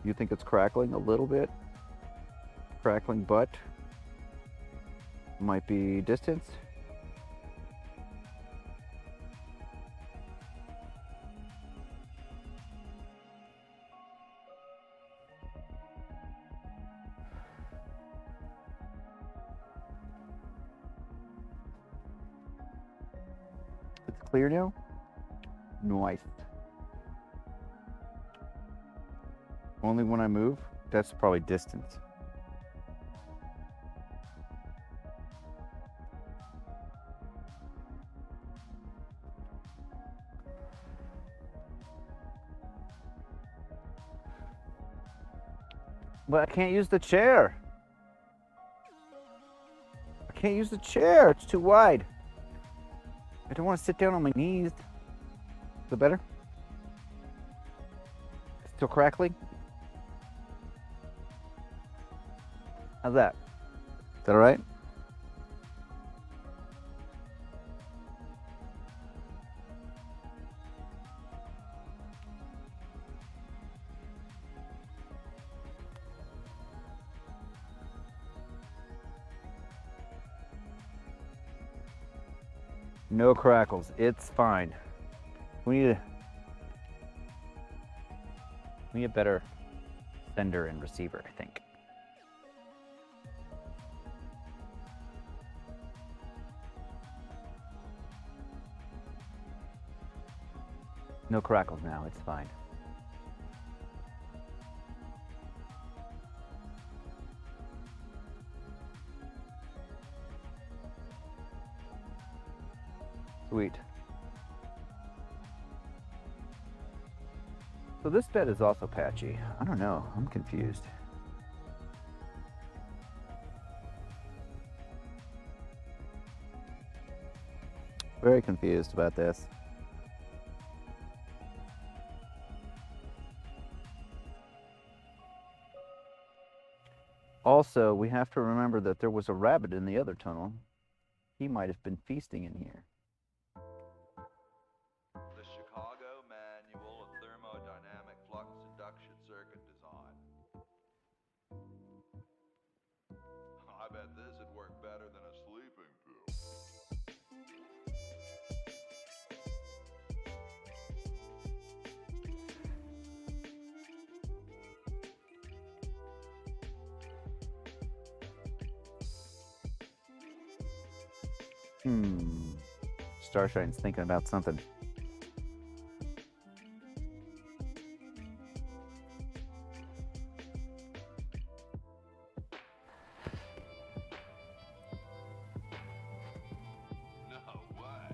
You think it's crackling a little bit? Crackling butt? Might be distance? It's clear now? Nice. Only when I move? That's probably distance. But I can't use the chair. I can't use the chair. It's too wide. I don't want to sit down on my knees. Is it better? Still crackling? How's that? Is that all right? No crackles. It's fine. We need a better sender and receiver, I think. No crackles now, it's fine. Sweet. So this bed is also patchy. I don't know. I'm confused. Very confused about this. Also, we have to remember that there was a rabbit in the other tunnel. He might have been feasting in here. The Chicago Manual of Thermodynamic Flux Induction Circuit Design. I bet this would work better than a sleeping pill. Starshine's thinking about something. No way.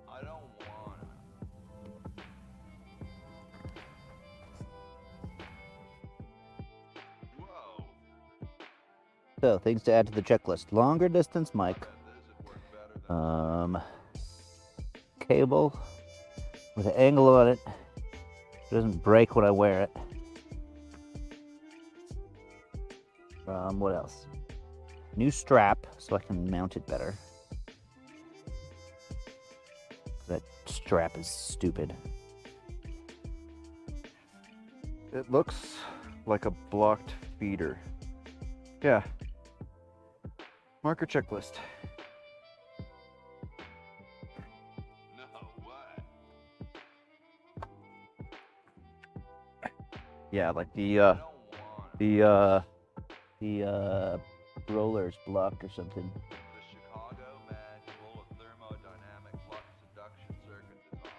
I don't wanna. Whoa. So, things to add to the checklist. Longer distance mic. Bet this would work better than Cable with an angle on it. It doesn't break when I wear it. What else? New strap so I can mount it better. That strap is stupid. It looks like a blocked feeder. Yeah. Marker checklist. No way. Yeah, like I don't wanna. the roller's blocked or something. The Chicago Manual of Thermodynamic Flux Induction Circuit Design.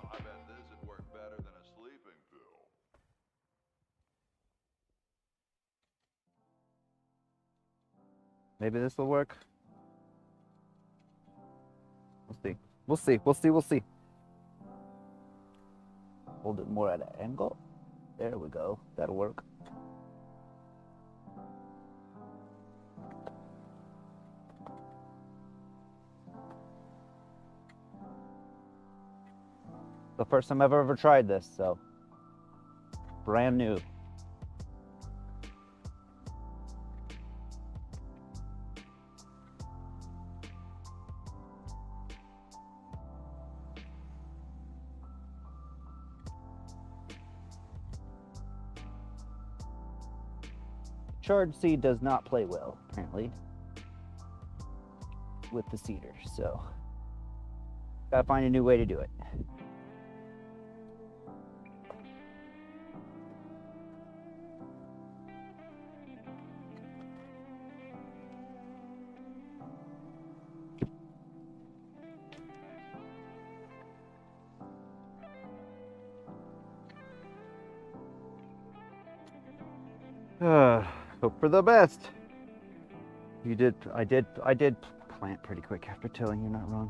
I bet this would work better than a sleeping pill. Maybe this will work. We'll see. We'll see. We'll see. We'll see. Hold it more at an angle. There we go. That'll work. The first time I've ever tried this, so brand new. Charred seed does not play well, apparently, with the cedar, so gotta find a new way to do it. Hope for the best. I did plant pretty quick after tilling, you're not wrong.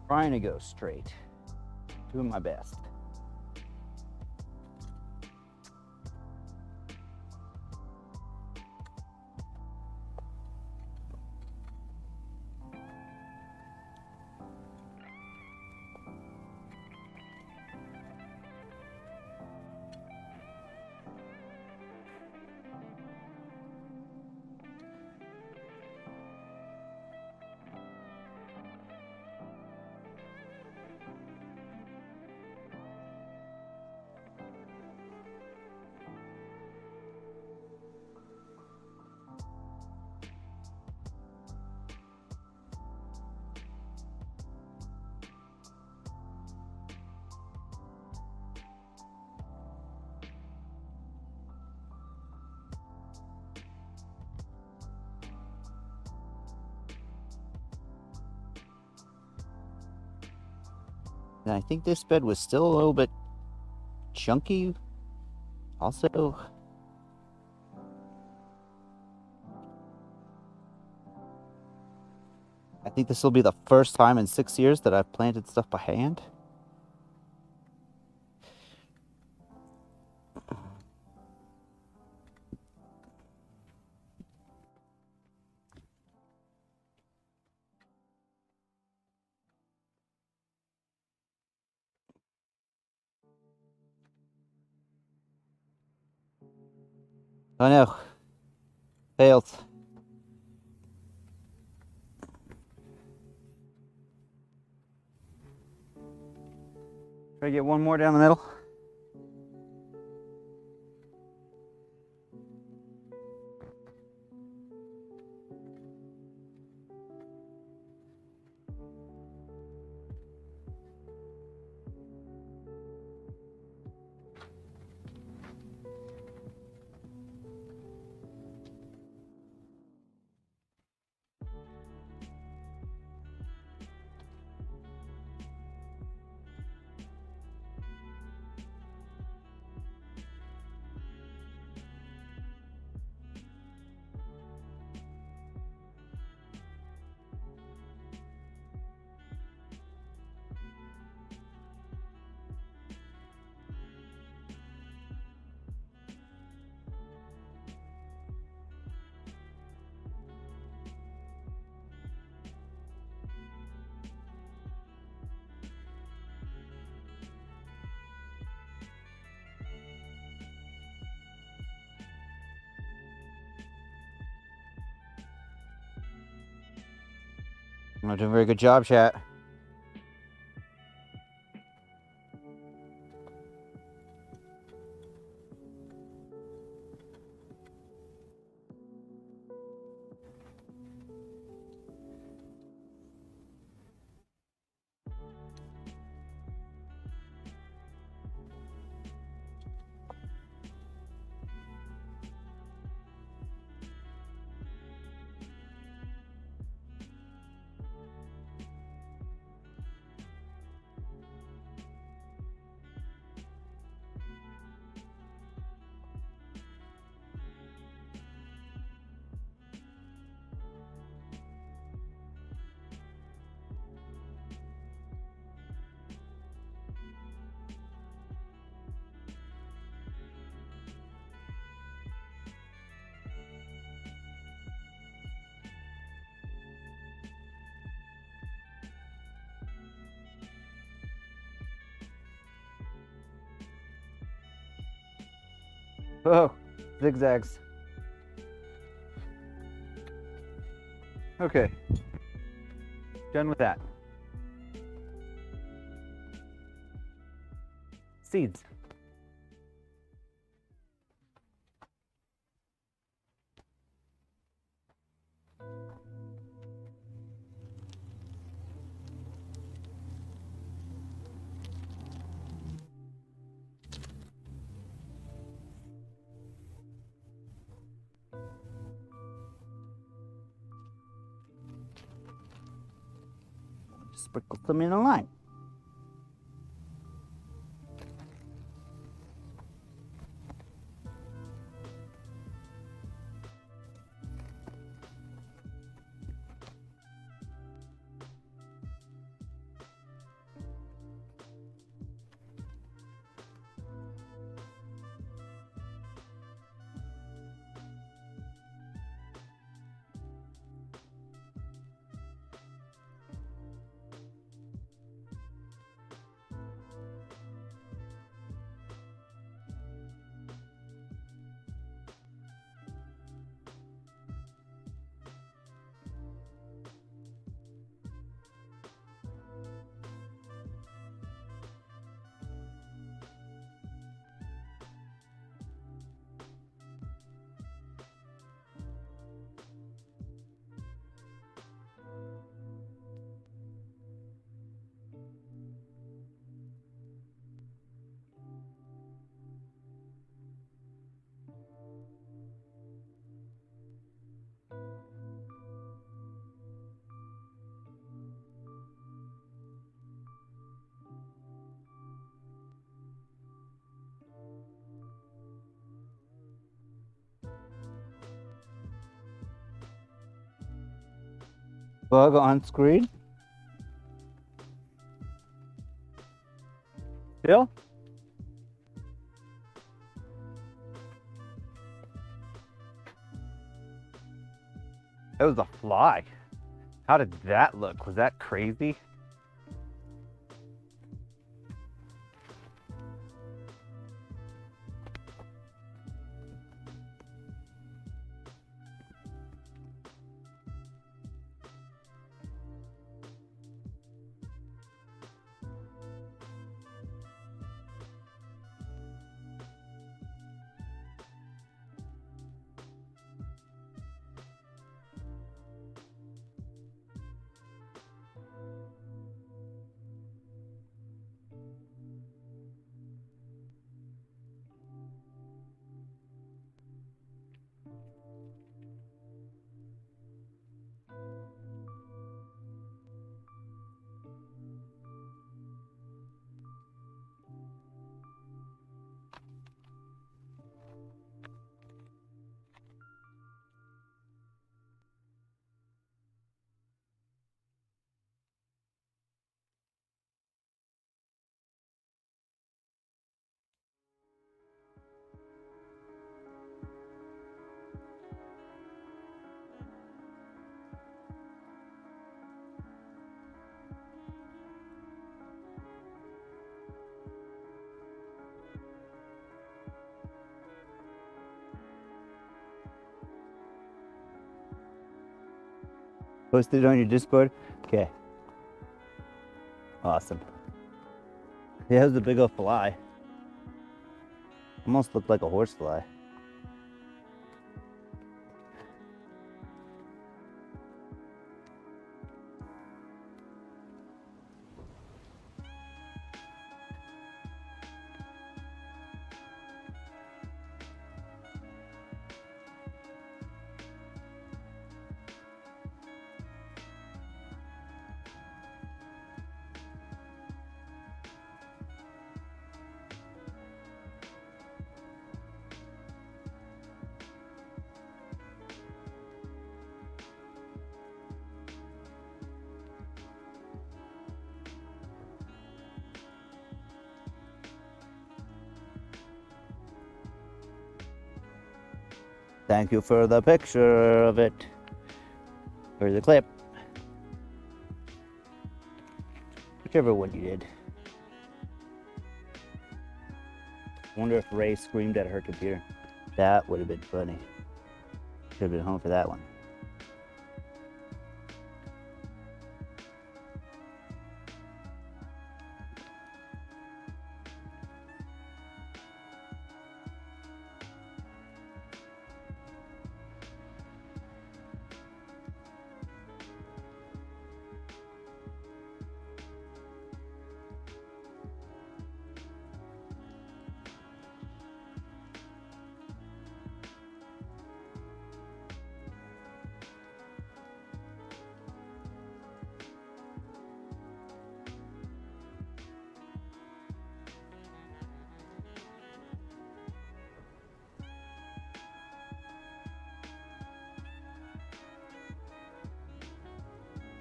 Trying to go straight. Doing my best. And I think this bed was still a little bit chunky. Also, I think this will be the first time in 6 years that I've planted stuff by hand. Oh no. Failed. Try to get one more down the middle. I'm not doing a very good job, chat. Oh, zigzags. Okay. Done with that. Seeds. Sprinkle some in a line. Bug on screen? Still? That was a fly. How did that look? Was that crazy? Posted it on your Discord? Okay. Awesome. Yeah, it was a big old fly. Almost looked like a horsefly. Thank you for the picture of it. Or the clip. Whichever one you did. I wonder if Ray screamed at her computer. That would have been funny. Should have been home for that one.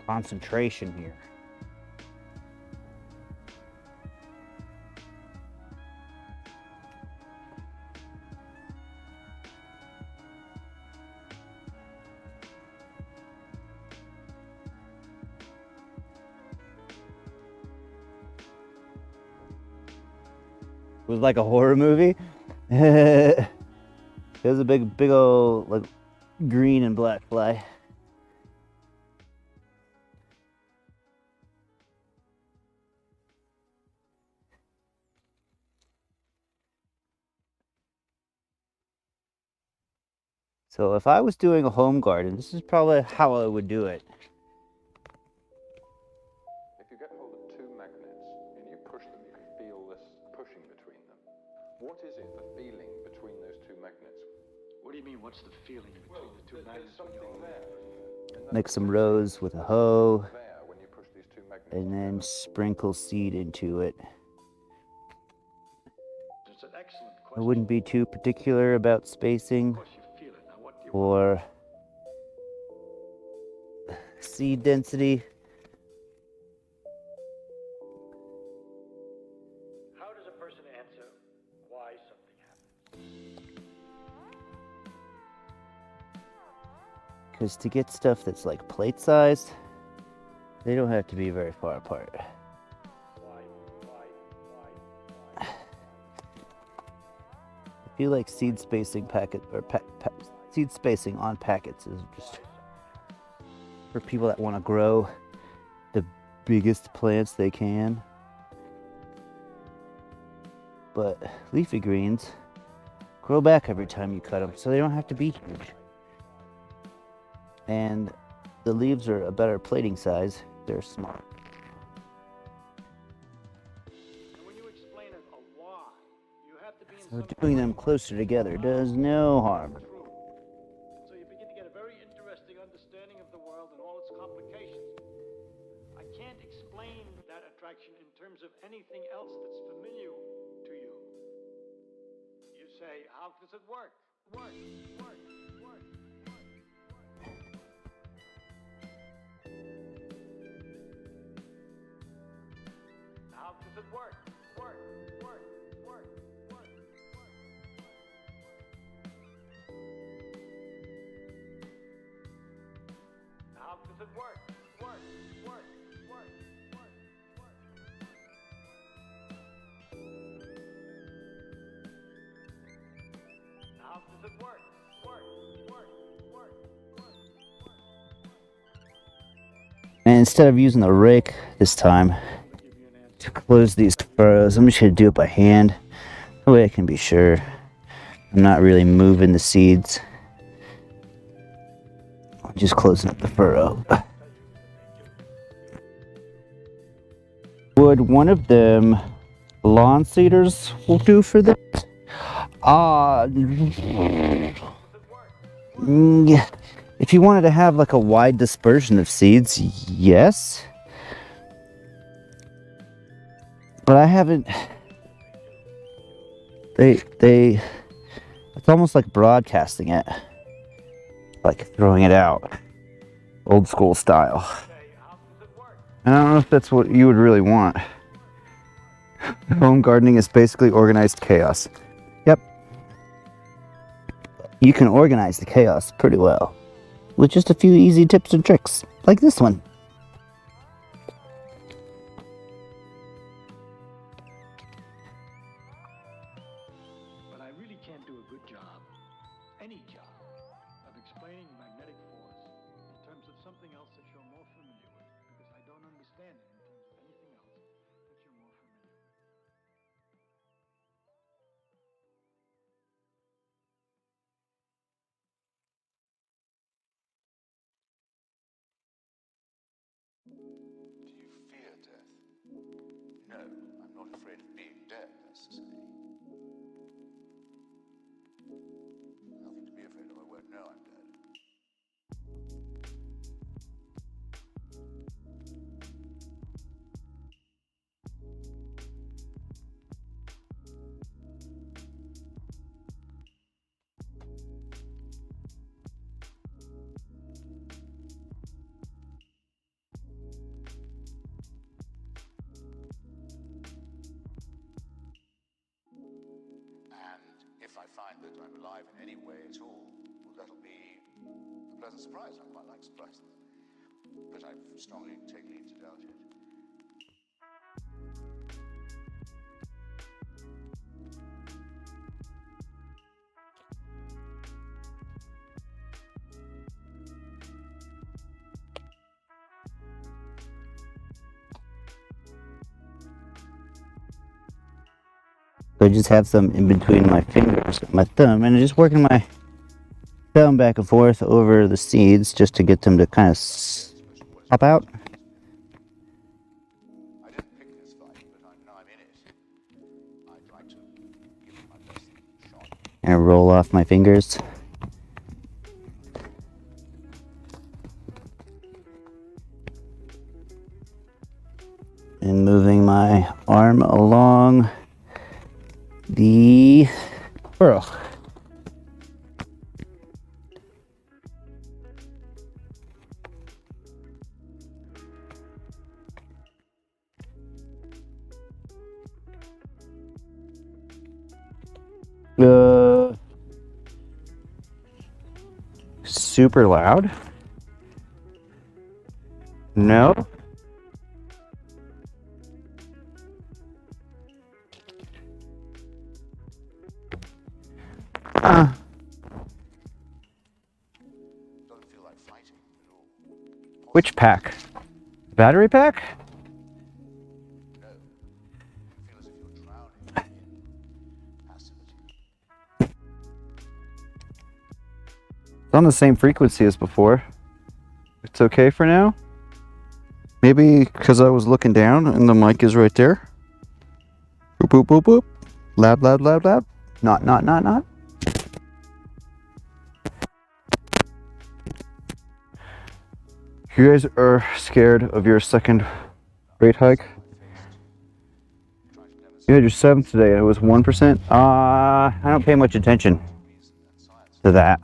Concentration here. It was like a horror movie. It was a big old like green and black fly. So if I was doing a home garden, this is probably how I would do it. If you get hold of two magnets and you push them, you can feel this pushing between them. What is it, the feeling between those two magnets? What do you mean, what's the feeling between the two There's magnets? something there. Make some rows with a hoe There when you push these two magnets and then sprinkle seed into it. It's an excellent I question. wouldn't be too particular about spacing Of course you feel it. Now what do you or seed density. How does a person answer why something happens? Because to get stuff that's like plate sized, they don't have to be very far apart. Why? I feel like seed spacing seed spacing on packets is just for people that want to grow the biggest plants they can. But leafy greens grow back every time you cut them, so they don't have to be huge. And the leaves are a better plating size. They're small. And when you explain a why, you have to be in So some doing them closer together does no harm. true. And so you begin to get a very interesting understanding of the world and all its complications. I can't explain that attraction in terms of anything else that's familiar to you. You say, how does it work? Work. How does it work? Work. How does it work? Work. How does it work? And instead of using the rake this time to close these furrows, I'm just going to do it by hand. That way I can be sure I'm not really moving the seeds. I'm just closing up the furrow. Would one of them lawn seeders will do for this? If you wanted to have like a wide dispersion of seeds, yes. But I haven't. It's almost like broadcasting it, like throwing it out, old school style. I don't know if that's what you would really want. Home gardening is basically organized chaos. Yep. You can organize the chaos pretty well with just a few easy tips and tricks, like this one. But I really can't do a good job, any job, of explaining magnetic force in terms of something else that you're more familiar with, because I don't understand it in terms of anything else that you're more familiar with. Do you fear death? No, I'm not afraid of being dead, that's to say. Nothing to be afraid of, I won't know I'm dead. If I find that I'm alive in any way at all, well, that'll be a pleasant surprise. I quite like surprises. But I strongly take leave to doubt it. So I just have some in between my fingers and my thumb, and just working my thumb back and forth over the seeds just to get them to kind of pop out. I didn't pick this fight, but now I'm in it. I'd like to give it my best shot. And roll off my fingers. And moving my arm along the furrow. Super loud? No? Which pack? Battery pack? It's on the same frequency as before. It's okay for now? Maybe because I was looking down and the mic is right there. Boop, boop, boop, boop. Loud, loud, loud, loud. Not. You guys are scared of your second rate hike? You had your 7th today. It was 1%. I don't pay much attention to that.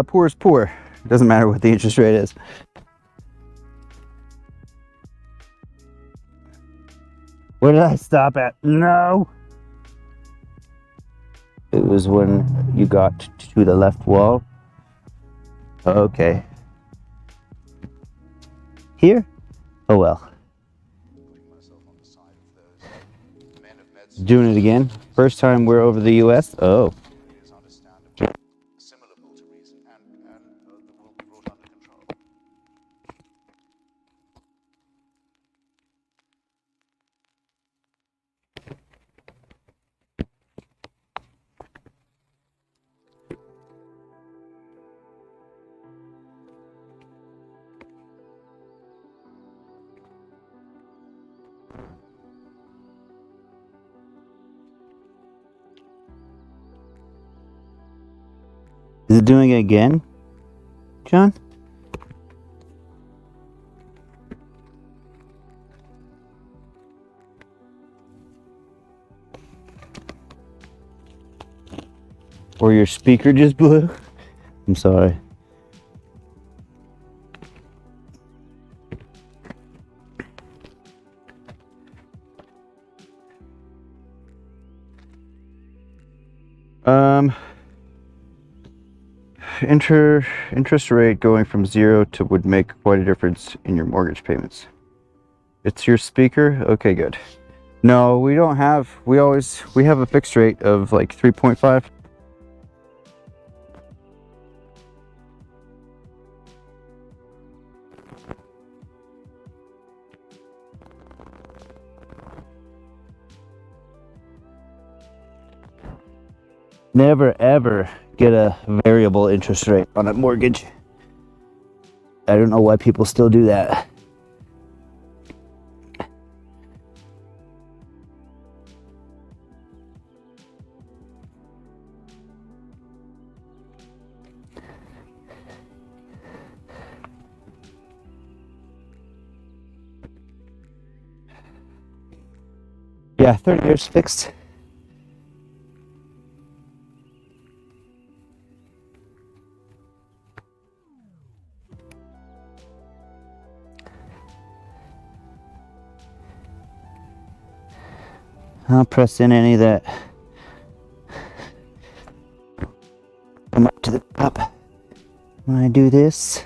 Poor is poor. It doesn't matter what the interest rate is. Where did I stop at? No! It was when you got to the left wall. Okay. Here? Oh well. Doing it again. First time we're over the US. Oh. Is it doing it again, John? Or your speaker just blew? I'm sorry. Interest rate going from 0 to would make quite a difference in your mortgage payments. It's your speaker? Okay, good. No, we don't have, we have a fixed rate of like 3.5. Never ever get a variable interest rate on a mortgage. I don't know why people still do that. Yeah, 30 years fixed. I'll press in any that come up to the top when I do this.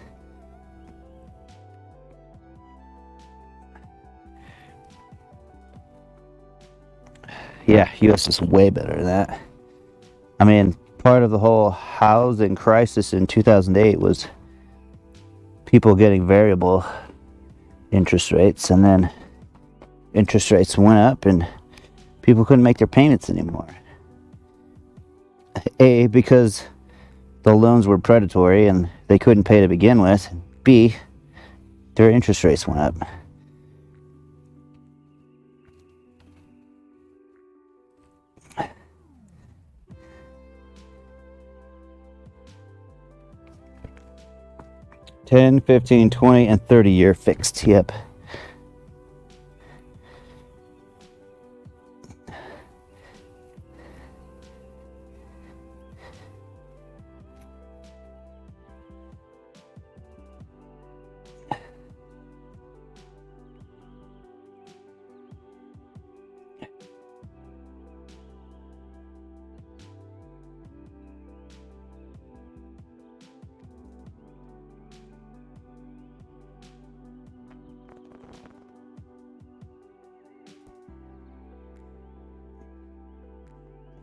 Yeah, US is way better than that. I mean, part of the whole housing crisis in 2008 was people getting variable interest rates, and then interest rates went up and people couldn't make their payments anymore. A, because the loans were predatory and they couldn't pay to begin with. B, their interest rates went up. $10, $15, $20, and 30-year fixed. Yep.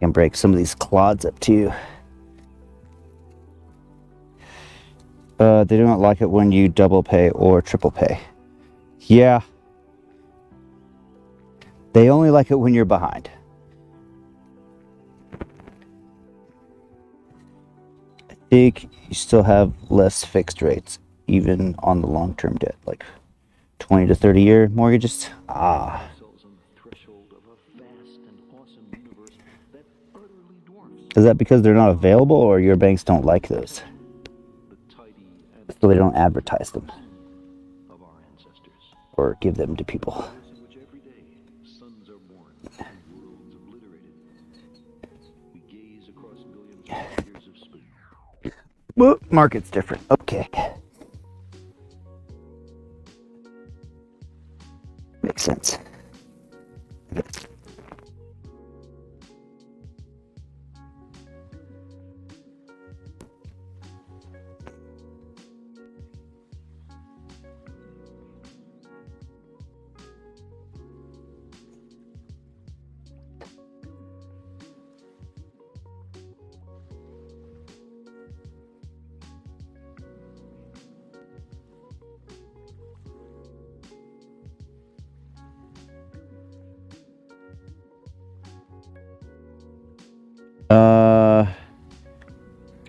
can break some of these clods up too. They don't like it when you double pay or triple pay. Yeah. They only like it when you're behind. I think you still have less fixed rates, even on the long-term debt, like 20 to 30-year mortgages. Ah. Is that because they're not available, or your banks don't like those? So they don't advertise them or give them to people. Well, market's different. Okay. Makes sense.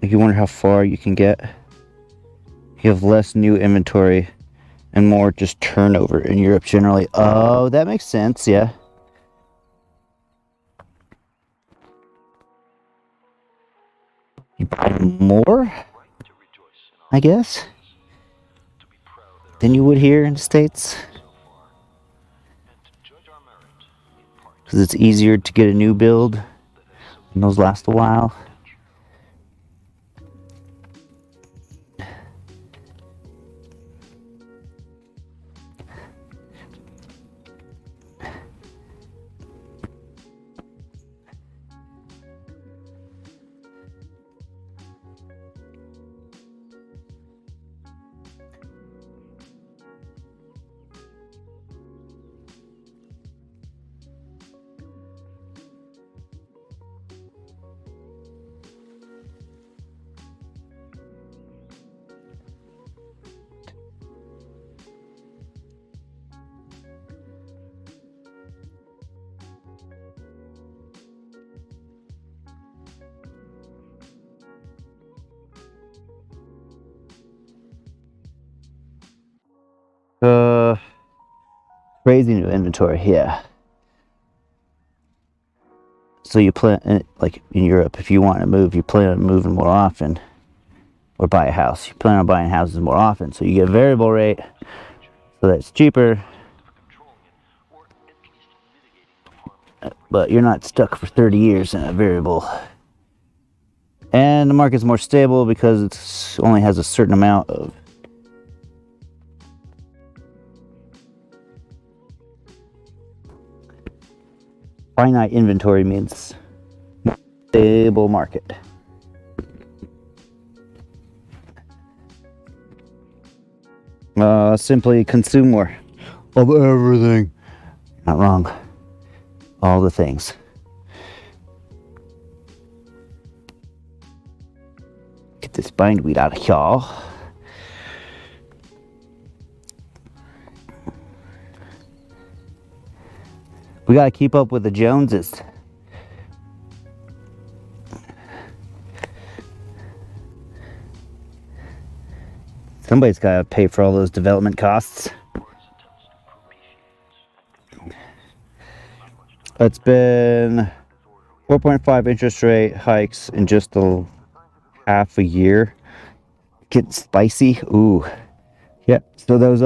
If you wonder how far you can get, you have less new inventory and more just turnover in Europe generally. Oh, that makes sense, yeah. You buy more, I guess, than you would here in the States. Because it's easier to get a new build, and those last a while. Crazy new inventory, yeah. So you plan, like in Europe, if you want to move, you plan on moving more often, or buy a house. You plan on buying houses more often, so you get a variable rate, so that's cheaper. But you're not stuck for 30 years in a variable. And the market's more stable because it only has a certain amount of finite inventory means stable market. Simply consume more of everything. Not wrong. All the things. Get this bindweed out of y'all. We gotta keep up with the Joneses. Somebody's gotta pay for all those development costs. It's been 4.5 interest rate hikes in just a half a year. Getting spicy. Ooh. Yeah, so those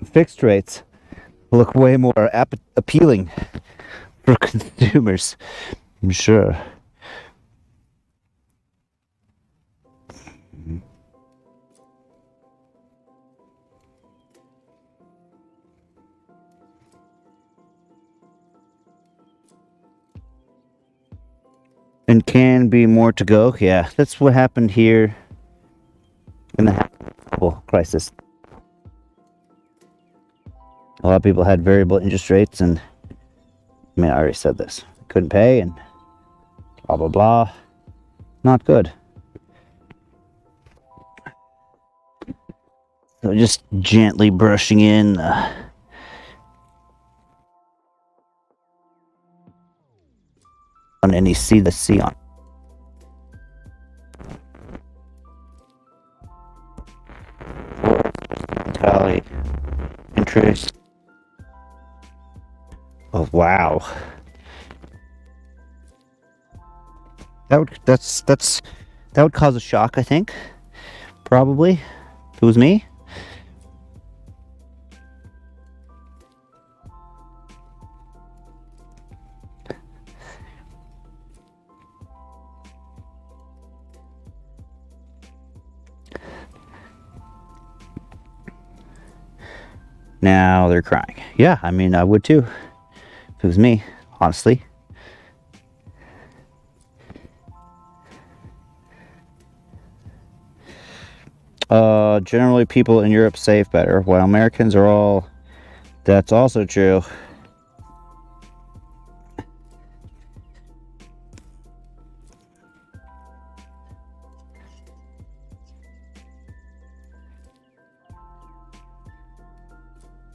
fixed rates look way more appealing for consumers, I'm sure. And can be more to go. Yeah, that's what happened here in the crisis. A lot of people had variable interest rates, and I mean, I already said this. Couldn't pay, and blah, blah, blah. Not good. So just gently brushing in on any sea the sea on. Tally interest. Oh wow. That would cause a shock, I think. Probably. If it was me. Now they're crying. Yeah, I mean, I would too. If it was me, honestly. Generally people in Europe save better, while Americans are all... That's also true.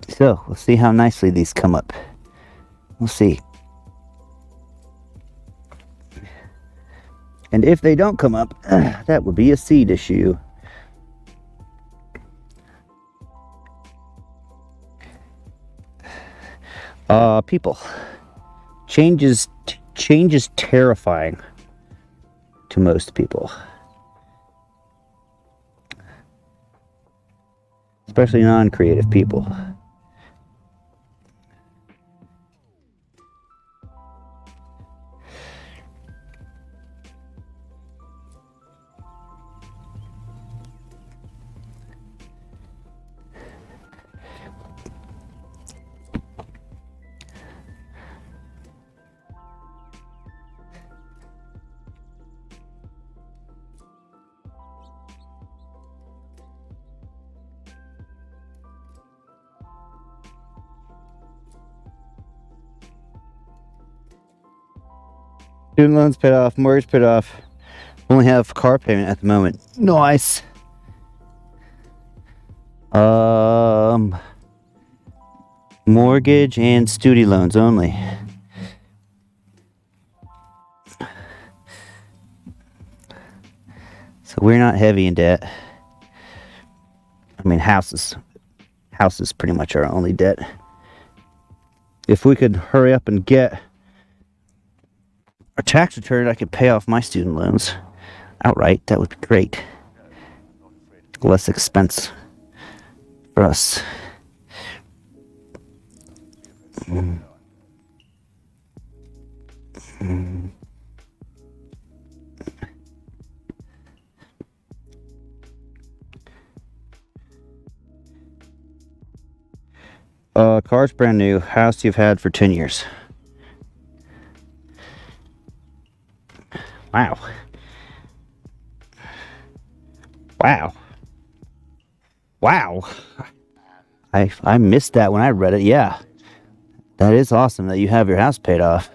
So, we'll see how nicely these come up. We'll see. And if they don't come up, that would be a seed issue. People. Change is terrifying to most people. Especially non-creative people. Student loans paid off, mortgage paid off. Only have car payment at the moment. Nice. Mortgage and student loans only. So we're not heavy in debt. I mean, house is pretty much our only debt. If we could hurry up and get our tax return, I could pay off my student loans outright. That would be great. Less expense for us. Car's brand new. House you've had for 10 years. Wow. Wow. Wow. I missed that when I read it. Yeah. That is awesome that you have your house paid off.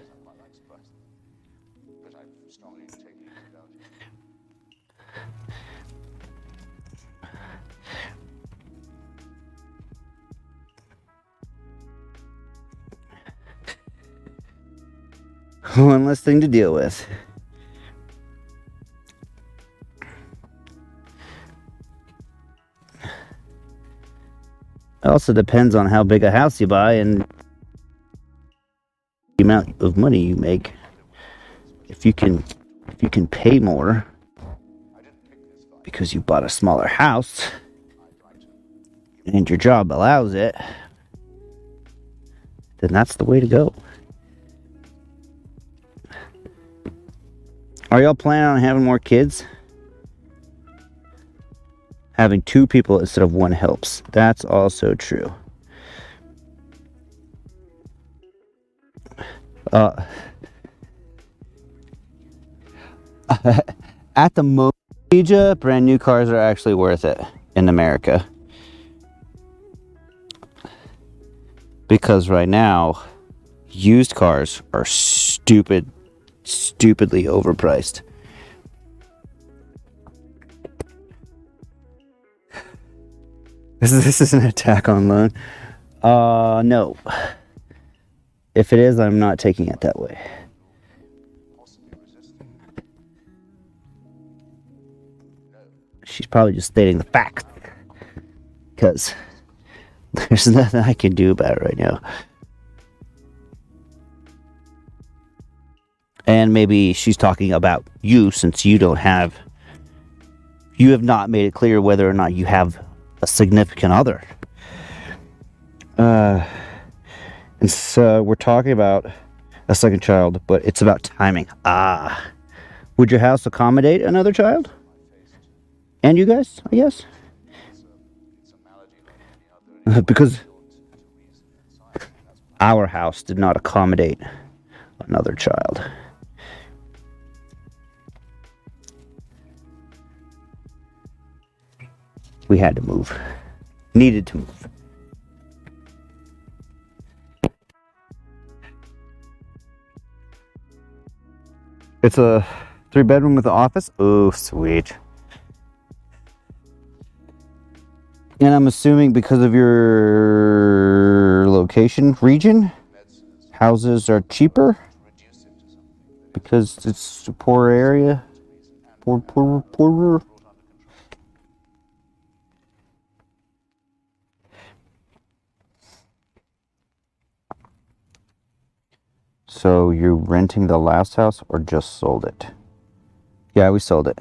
One less thing to deal with. It also depends on how big a house you buy and the amount of money you make. If you can pay more because you bought a smaller house and your job allows it, then that's the way to go. Are y'all planning on having more kids? Having 2 people instead of 1 helps. That's also true. At the moment, brand new cars are actually worth it in America. Because right now, used cars are stupid stupidly overpriced. This is an attack on loan. No. If it is, I'm not taking it that way. She's probably just stating the fact. Because there's nothing I can do about it right now. And maybe she's talking about you, since you have not made it clear whether or not you have a significant other. And so we're talking about a second child, but it's about timing. Would your house accommodate another child? And you guys, I guess? Because our house did not accommodate another child. We had to move. Needed to move. It's a 3-bedroom with an office. Oh, sweet. And I'm assuming because of your location, region, houses are cheaper because it's a poor area. Poorer. So you're renting the last house or just sold it? Yeah, we sold it.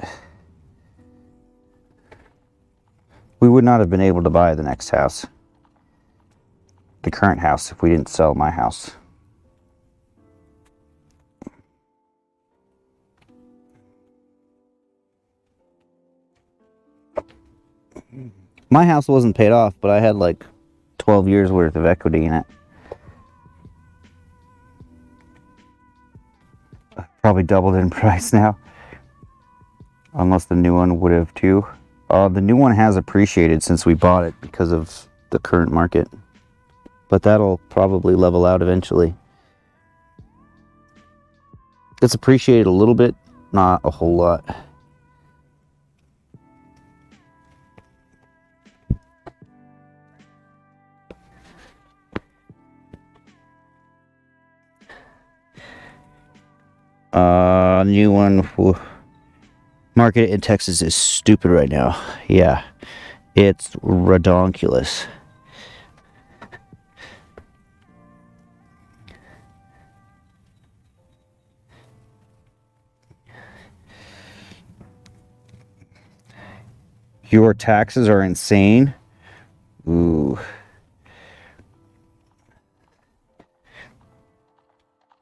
We would not have been able to buy the next house, the current house, if we didn't sell my house. My house wasn't paid off, but I had like 12 years worth of equity in it. Probably doubled in price now, unless the new one would have too. The new one has appreciated since we bought it because of the current market, but that'll probably level out eventually. It's appreciated a little bit, not a whole lot. New one. Market in Texas is stupid right now. Yeah, it's redonkulous. Your taxes are insane. Ooh.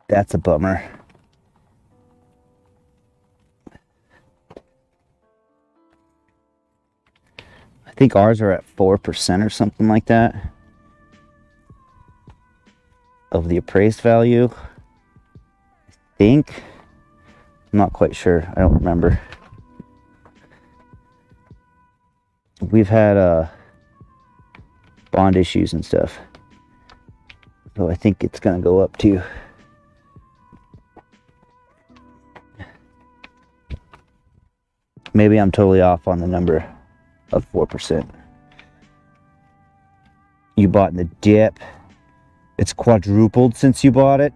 That's a bummer. I think ours are at 4% or something like that of the appraised value. I think. I'm not quite sure. I don't remember. We've had bond issues and stuff. So I think it's going to go up too. Maybe I'm totally off on the number of 4%. You bought in the dip. It's quadrupled since you bought it.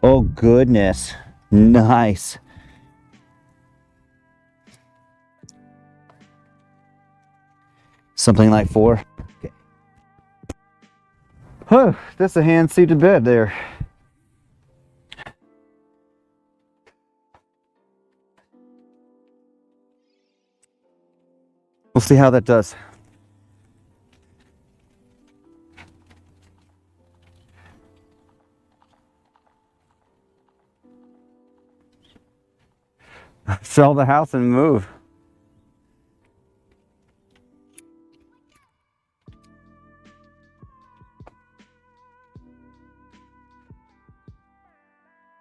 Oh goodness. Nice. Something like 4. Okay. Oh, that's a hand-seated bed there. We'll see how that does. Sell the house and move.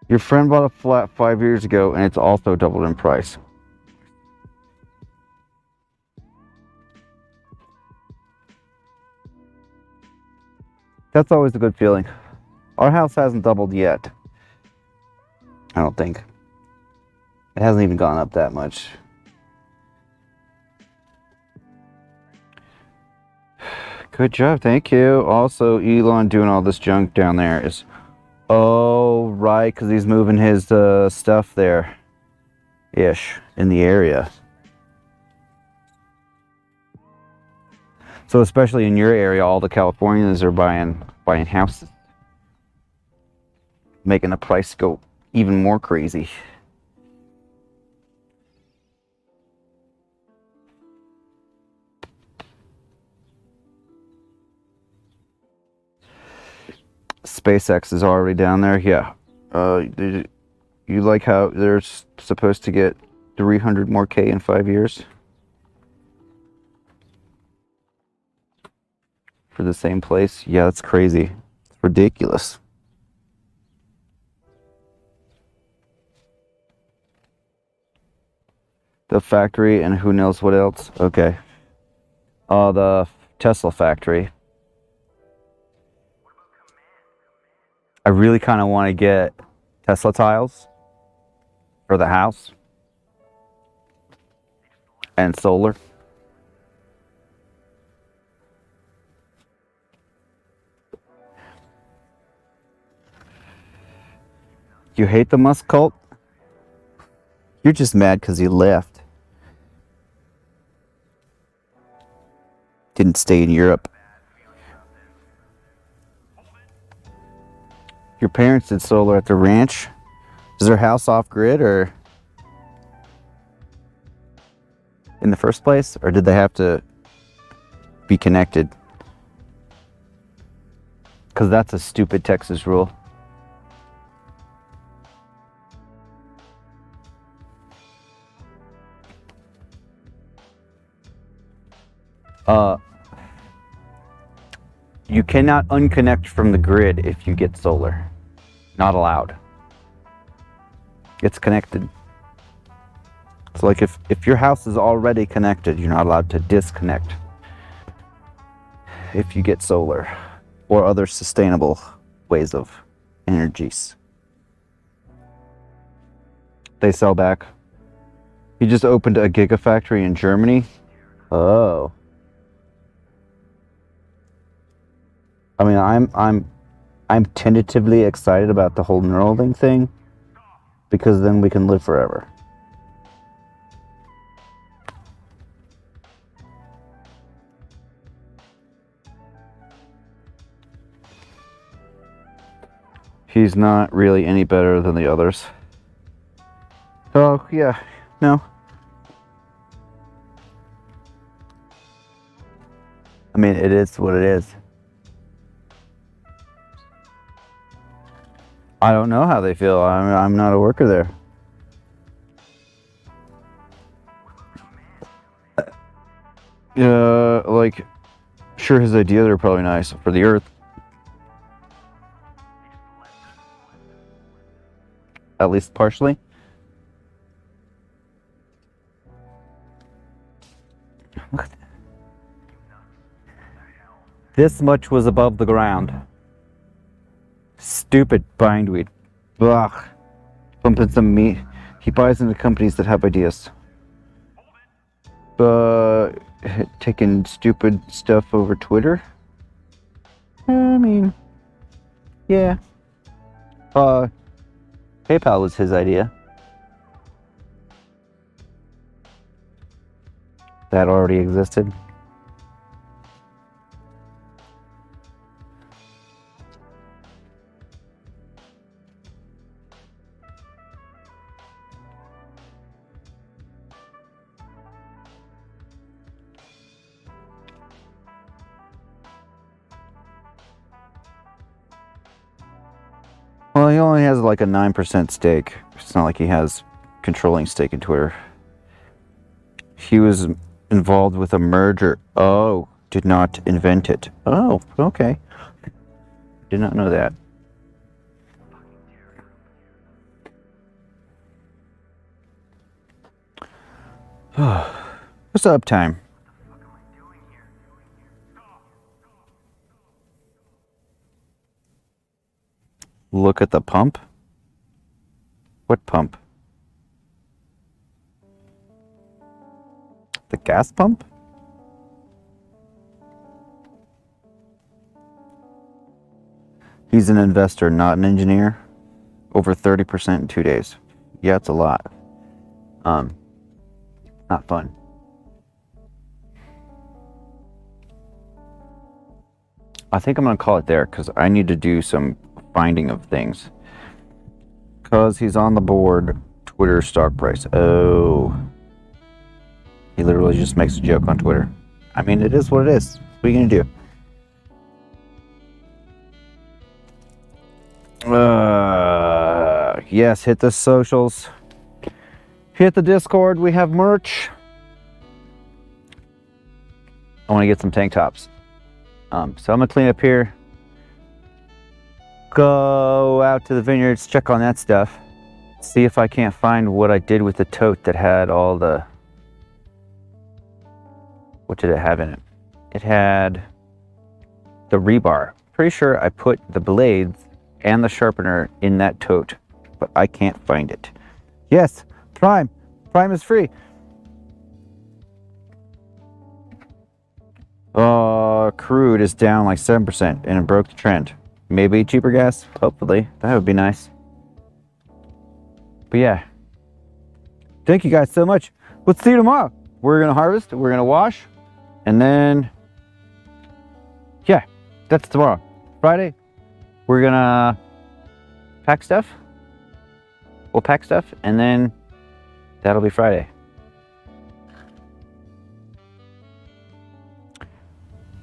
Your friend bought a flat 5 years ago and it's also doubled in price. That's always a good feeling. Our house hasn't doubled yet. I don't think. It hasn't even gone up that much. Good job, thank you. Also, Elon doing all this junk down there is... Oh, right, because he's moving his stuff there. Ish, in the area. So especially in your area, all the Californians are buying houses. Making the price go even more crazy. SpaceX is already down there. Yeah. You like how they're supposed to get 300 more K in 5 years? For the same place? Yeah, that's crazy. It's ridiculous. The factory and who knows what else? Okay. The Tesla factory. I really kind of want to get Tesla tiles for the house and solar. You hate the Musk cult? You're just mad because he left. Didn't stay in Europe. Your parents did solar at the ranch. Is their house off grid or in the first place? Or did they have to be connected? Because that's a stupid Texas rule. You cannot unconnect from the grid if you get solar. Not allowed. It's connected. So like if your house is already connected, you're not allowed to disconnect if you get solar or other sustainable ways of energies. They sell back. He just opened a gigafactory in Germany. Oh. I mean, I'm tentatively excited about the whole Neuralink thing because then we can live forever. He's not really any better than the others. Oh, yeah, no. I mean, it is what it is. I don't know how they feel. I'm not a worker there. Like, sure, his ideas are probably nice for the Earth. At least partially. Look at that. This much was above the ground. Stupid bindweed. Ugh. Pumping some meat. He buys into companies that have ideas. Taking stupid stuff over Twitter. I mean, yeah. PayPal was his idea. That already existed. Well, he only has like a 9% stake. It's not like he has controlling stake in Twitter. He was involved with a merger. Oh, did not invent it. Oh, okay. Did not know that. What's up, time? Look at the pump? What pump? The gas pump? He's an investor, not an engineer. Over 30% in 2 days. Yeah, it's a lot. Not fun. I think I'm gonna call it there because I need to do some finding of things. Because he's on the board, Twitter stock price. Oh. He literally just makes a joke on Twitter. I mean, it is what it is. What are you gonna do? Yes, hit the socials. Hit the Discord. We have merch. I want to get some tank tops. So I'm gonna clean up here. Go out to the vineyards, check on that stuff. See if I can't find what I did with the tote that had all the... What did it have in it? It had the rebar. Pretty sure I put the blades and the sharpener in that tote, but I can't find it. Yes, Prime. Prime is free. Crude is down like 7% and it broke the trend. Maybe cheaper gas, hopefully. That would be nice. But yeah. Thank you guys so much. We'll see you tomorrow. We're gonna harvest, we're gonna wash, and then yeah, that's tomorrow. Friday, we're gonna pack stuff. We'll pack stuff, and then that'll be Friday.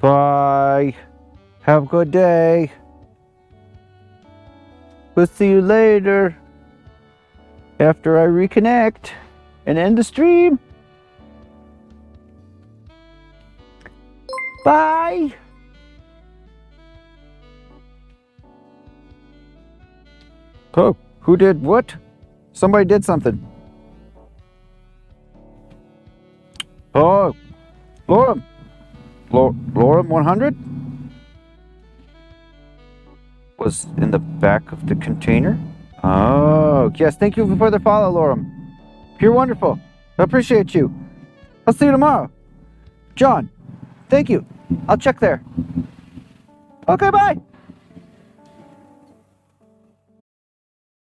Bye. Have a good day. We'll see you later. After I reconnect and end the stream. Bye. Oh, who did what? Somebody did something. Oh, Lorem. Lorem 100 was in the back of the container. Oh, yes. Thank you for the follow, Lorem. You're wonderful. I appreciate you. I'll see you tomorrow. John, thank you. I'll check there. Okay, bye.